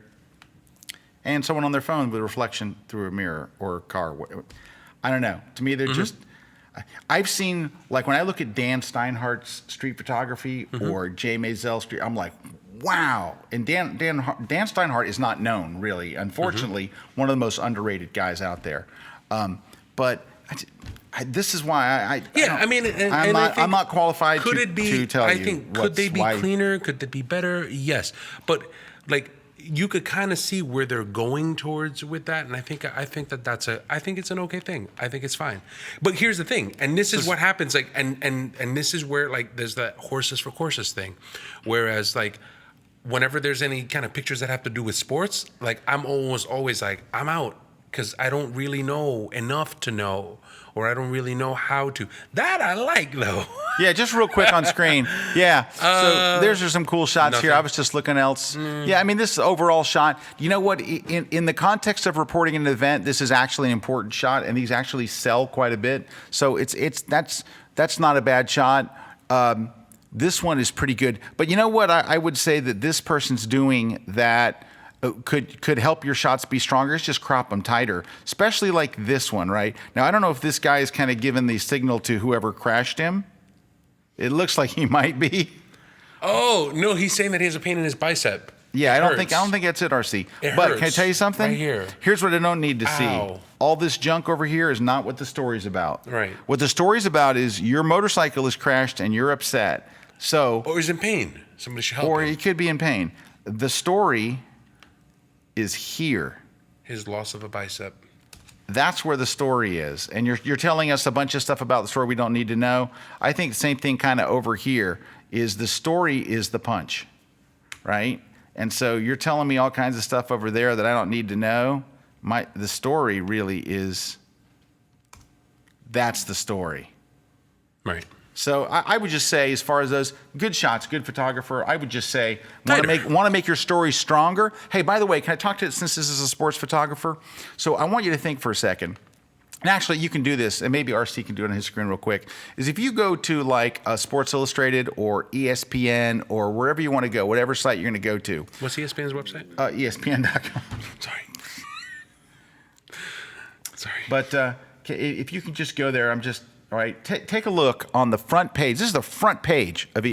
And someone on their phone with reflection through a mirror or a car. I don't know. To me, they're just. I've seen, like, when I look at Dan Steinhardt's street photography or Jay Mazel's street, I'm like, wow. And Dan Steinhardt is not known, really. Unfortunately, one of the most underrated guys out there. But this is why I'm not qualified to tell you. Could they be cleaner? Could they be better? Yes, but like you could kind of see where they're going towards with that, and I think it's an okay thing. I think it's fine. But here's the thing, and this is what happens, like, and this is where, like, there's that horses for courses thing, whereas, like, whenever there's any kind of pictures that have to do with sports, like, I'm always like, I'm out, because I don't really know enough to know, or I don't really know how to. That I like, though. Yeah, just real quick on screen. Yeah, so there's some cool shots here. I was just looking else. Yeah, I mean, this overall shot, you know what? In the context of reporting an event, this is actually an important shot, and these actually sell quite a bit. So that's not a bad shot. This one is pretty good. But you know what? I would say that this person's doing that could help your shots be stronger. It's just crop them tighter, especially like this one, right? Now, I don't know if this guy is kind of giving the signal to whoever crashed him. It looks like he might be. Oh, no, he's saying that he has a pain in his bicep. Yeah, I don't think that's it, RC. It but hurts. can I tell you something? Right here. Here's what I don't need to see. Ow. All this junk over here is not what the story's about. Right. What the story's about is your motorcycle is crashed and you're upset. So, Or he's in pain. Somebody should help or him. he could be in pain. The story is here. His loss of a bicep. That's where the story is. And you're telling us a bunch of stuff about the story we don't need to know. I think the same thing kind of over here is the story is the punch, right? And so you're telling me all kinds of stuff over there that I don't need to know. The story really is, that's the story. Right. So I would just say, as far as those good shots, good photographer, I would just say, want to make your story stronger. Hey, by the way, can I talk to, since this is a sports photographer? So I want you to think for a second. And actually, you can do this, and maybe RC can do it on his screen real quick, is if you go to like Sports Illustrated or ESPN or wherever you want to go, whatever site you're going to go to. What's ESPN's website? ESPN.com. Sorry. But if you can just go there, all right, take a look on the front page. This is the front page of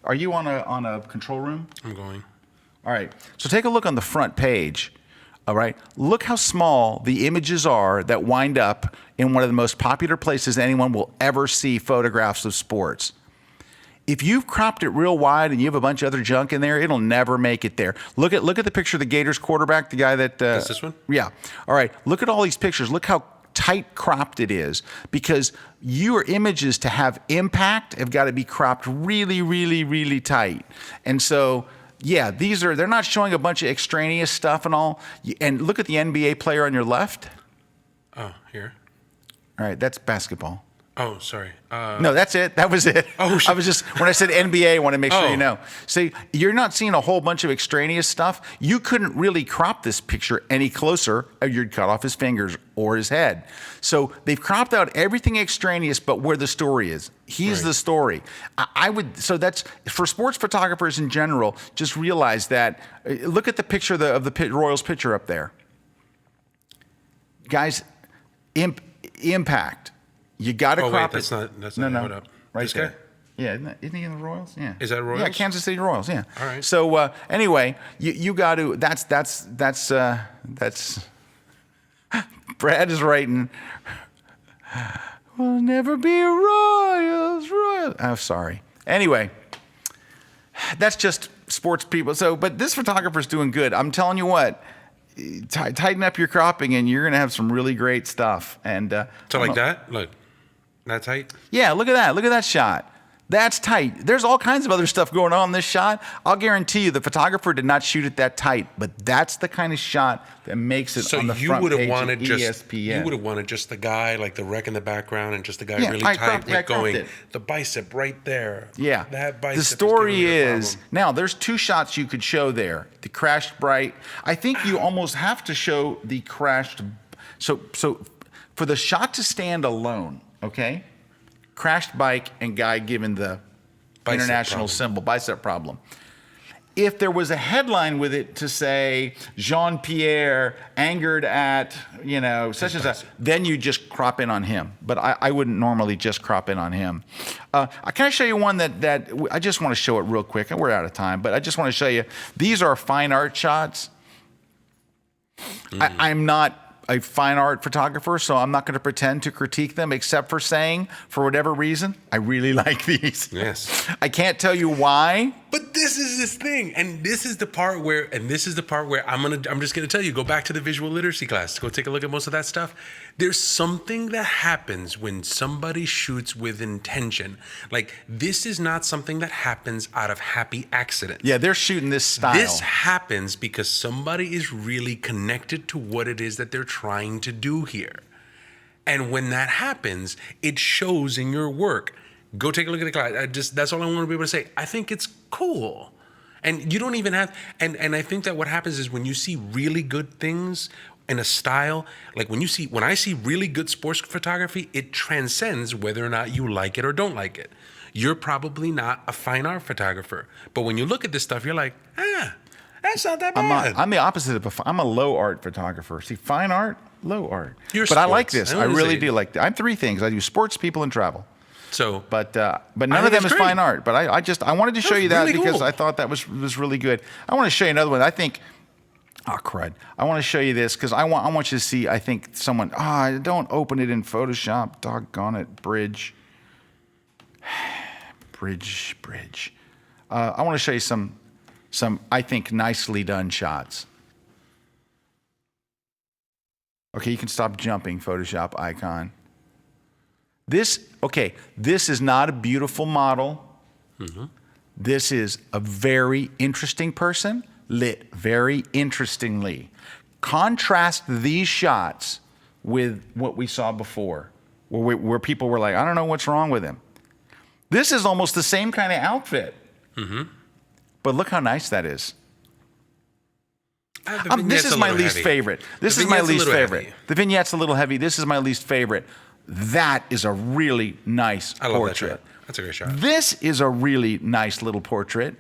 Are you on a control room? I'm going. All right. So take a look on the front page. All right. Look how small the images are that wind up in one of the most popular places anyone will ever see photographs of sports. If you've cropped it real wide and you have a bunch of other junk in there, it'll never make it there. Look at the picture of the Gators quarterback, the guy that. Is this one? Yeah. All right. Look at all these pictures. Look how tight cropped it is, because your images to have impact have got to be cropped really, really, really tight. And so, yeah, they're not showing a bunch of extraneous stuff and all. And look at the NBA player on your left. Oh, here. All right, that's basketball. Oh, sorry. No, that's it. That was it. Oh, I was just, when I said NBA, I want to make sure Oh. you know. See, you're not seeing a whole bunch of extraneous stuff. You couldn't really crop this picture any closer, or you'd cut off his fingers or his head. So they've cropped out everything extraneous but where the story is. He's Right. the story. So that's, for sports photographers in general, just realize that. Look at the picture of the Royals pitcher up there. Guys, impact. You got to Oh, wait, crop that's it. not no, hold up. right This there. guy? Yeah, isn't he in the Royals? Yeah. Is that Royals? Yeah, Kansas City Royals. Yeah. All right. So anyway, you got to. That's. Brad is writing. We'll never be Royals. I'm sorry. Anyway, that's just sports people. So, but this photographer's doing good. I'm telling you what. Tighten up your cropping, and you're gonna have some really great stuff. And So like that? Look. That tight? yeah, look at that. Look at that shot. That's tight. There's all kinds of other stuff going on in this shot. I'll guarantee you the photographer did not shoot it that tight, but that's the kind of shot that makes it So on the you front would have page wanted of just ESPN. you would have wanted just the guy, like the wreck in the background, and just the guy Yeah, really I tight, cropped like going it. the bicep right there. Yeah. That bicep. The story giving me a is, problem. now there's two shots you could show there. The crashed bright. I think you almost have to show the crashed. So for the shot to stand alone, okay? Crashed bike and guy given the Bicep international problem. symbol, bicep problem. If there was a headline with it to say Jean-Pierre angered at, such as that, then you just crop in on him. But I wouldn't normally just crop in on him. Can I show you one that I just want to show it real quick? And we're out of time, but I just want to show you. These are fine art shots. I'm not a fine art photographer, so I'm not going to pretend to critique them, except for saying, for whatever reason, I really like these. Yes. I can't tell you why, But this is this thing, and this is the part where I'm just gonna tell you, go back to the visual literacy class, go take a look at most of that stuff. There's something that happens when somebody shoots with intention. Like, this is not something that happens out of happy accident. Yeah, they're shooting this style. This happens because somebody is really connected to what it is that they're trying to do here. And when that happens, it shows in your work. Go take a look at the class. That's all I want to be able to say. I think it's cool. And you don't even have, and I think that what happens is when you see really good things in a style, like when I see really good sports photography, it transcends whether or not you like it or don't like it. You're probably not a fine art photographer. But when you look at this stuff, you're like, that's not that bad. I'm the opposite of I'm a low art photographer. See, fine art, low art. You're but I like sports. this. I really do like that. I'm three things. I do sports, people, and travel. So, but none of them is fine art. But I wanted to show you that really because cool. I thought that was really good. I want to show you another one. I think, crud. I want to show you this because I want you to see. I think someone. Don't open it in Photoshop. Doggone it, bridge. I want to show you some I think nicely done shots. Okay, you can stop jumping, Photoshop icon. This is not a beautiful model. Mm-hmm. This is a very interesting person, lit very interestingly. Contrast these shots with what we saw before, where people were like, I don't know what's wrong with him. This is almost the same kind of outfit. Mm-hmm. But look how nice that is. This is my least favorite. This is my least favorite. The vignette's a little heavy. This is my least favorite. That is a really nice portrait. That's a great shot. This is a really nice little portrait.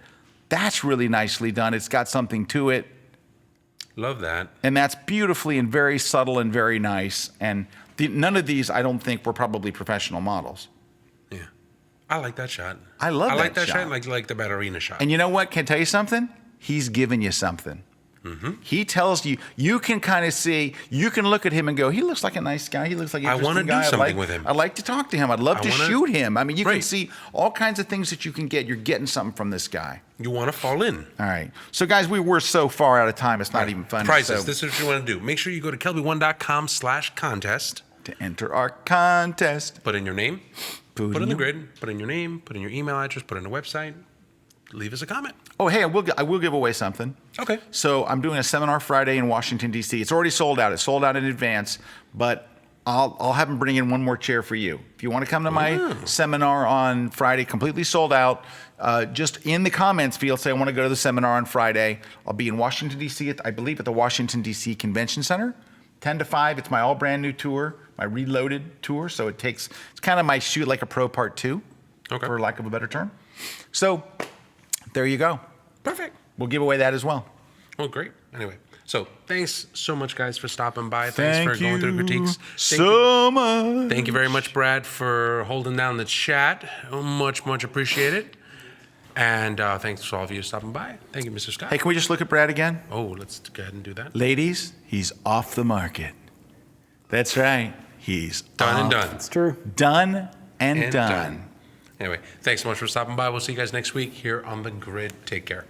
That's really nicely done. It's got something to it. Love that. And that's beautifully and very subtle and very nice. And none of these, I don't think, were probably professional models. Yeah. I like that shot. I like that shot. Like the ballerina shot. And you know what? Can I tell you something? He's giving you something. Mm-hmm. He tells you, you can kind of see, you can look at him and go, he looks like a nice guy. He looks like an interesting guy. I want to do something with him. I'd like to talk to him. I'd love to shoot him. I mean, you can see all kinds of things that you can get. You're getting something from this guy. You want to fall in. All right. So, guys, we're so far out of time, it's not even funny. Prizes. So, this is what you want to do. Make sure you go to kelby1.com/contest. To enter our contest. Put in your name. Put in the grid. Put in your name. Put in your email address. Put in the website. Leave us a comment. Oh, hey, I will give away something. Okay. So I'm doing a seminar Friday in Washington, D.C. It's already sold out. It's sold out in advance, but I'll have them bring in one more chair for you. If you want to come to my seminar on Friday, completely sold out, just in the comments field, say I want to go to the seminar on Friday. I'll be in Washington, D.C., I believe at the Washington, D.C. Convention Center, 10 to 5. It's my all brand new tour, my reloaded tour. So it's kind of my Shoot Like a Pro Part 2, for lack of a better term. So there you go. Perfect. We'll give away that as well. Oh, great. Anyway, so thanks so much, guys, for stopping by. Thanks for going through critiques. Much. Thank you very much, Brad, for holding down the chat. Much appreciated. And thanks to all of you stopping by. Thank you, Mr. Scott. Hey, can we just look at Brad again? Oh, let's go ahead and do that. Ladies, he's off the market. That's right. He's done and done. It's true. Done and done. Anyway, thanks so much for stopping by. We'll see you guys next week here on The Grid. Take care.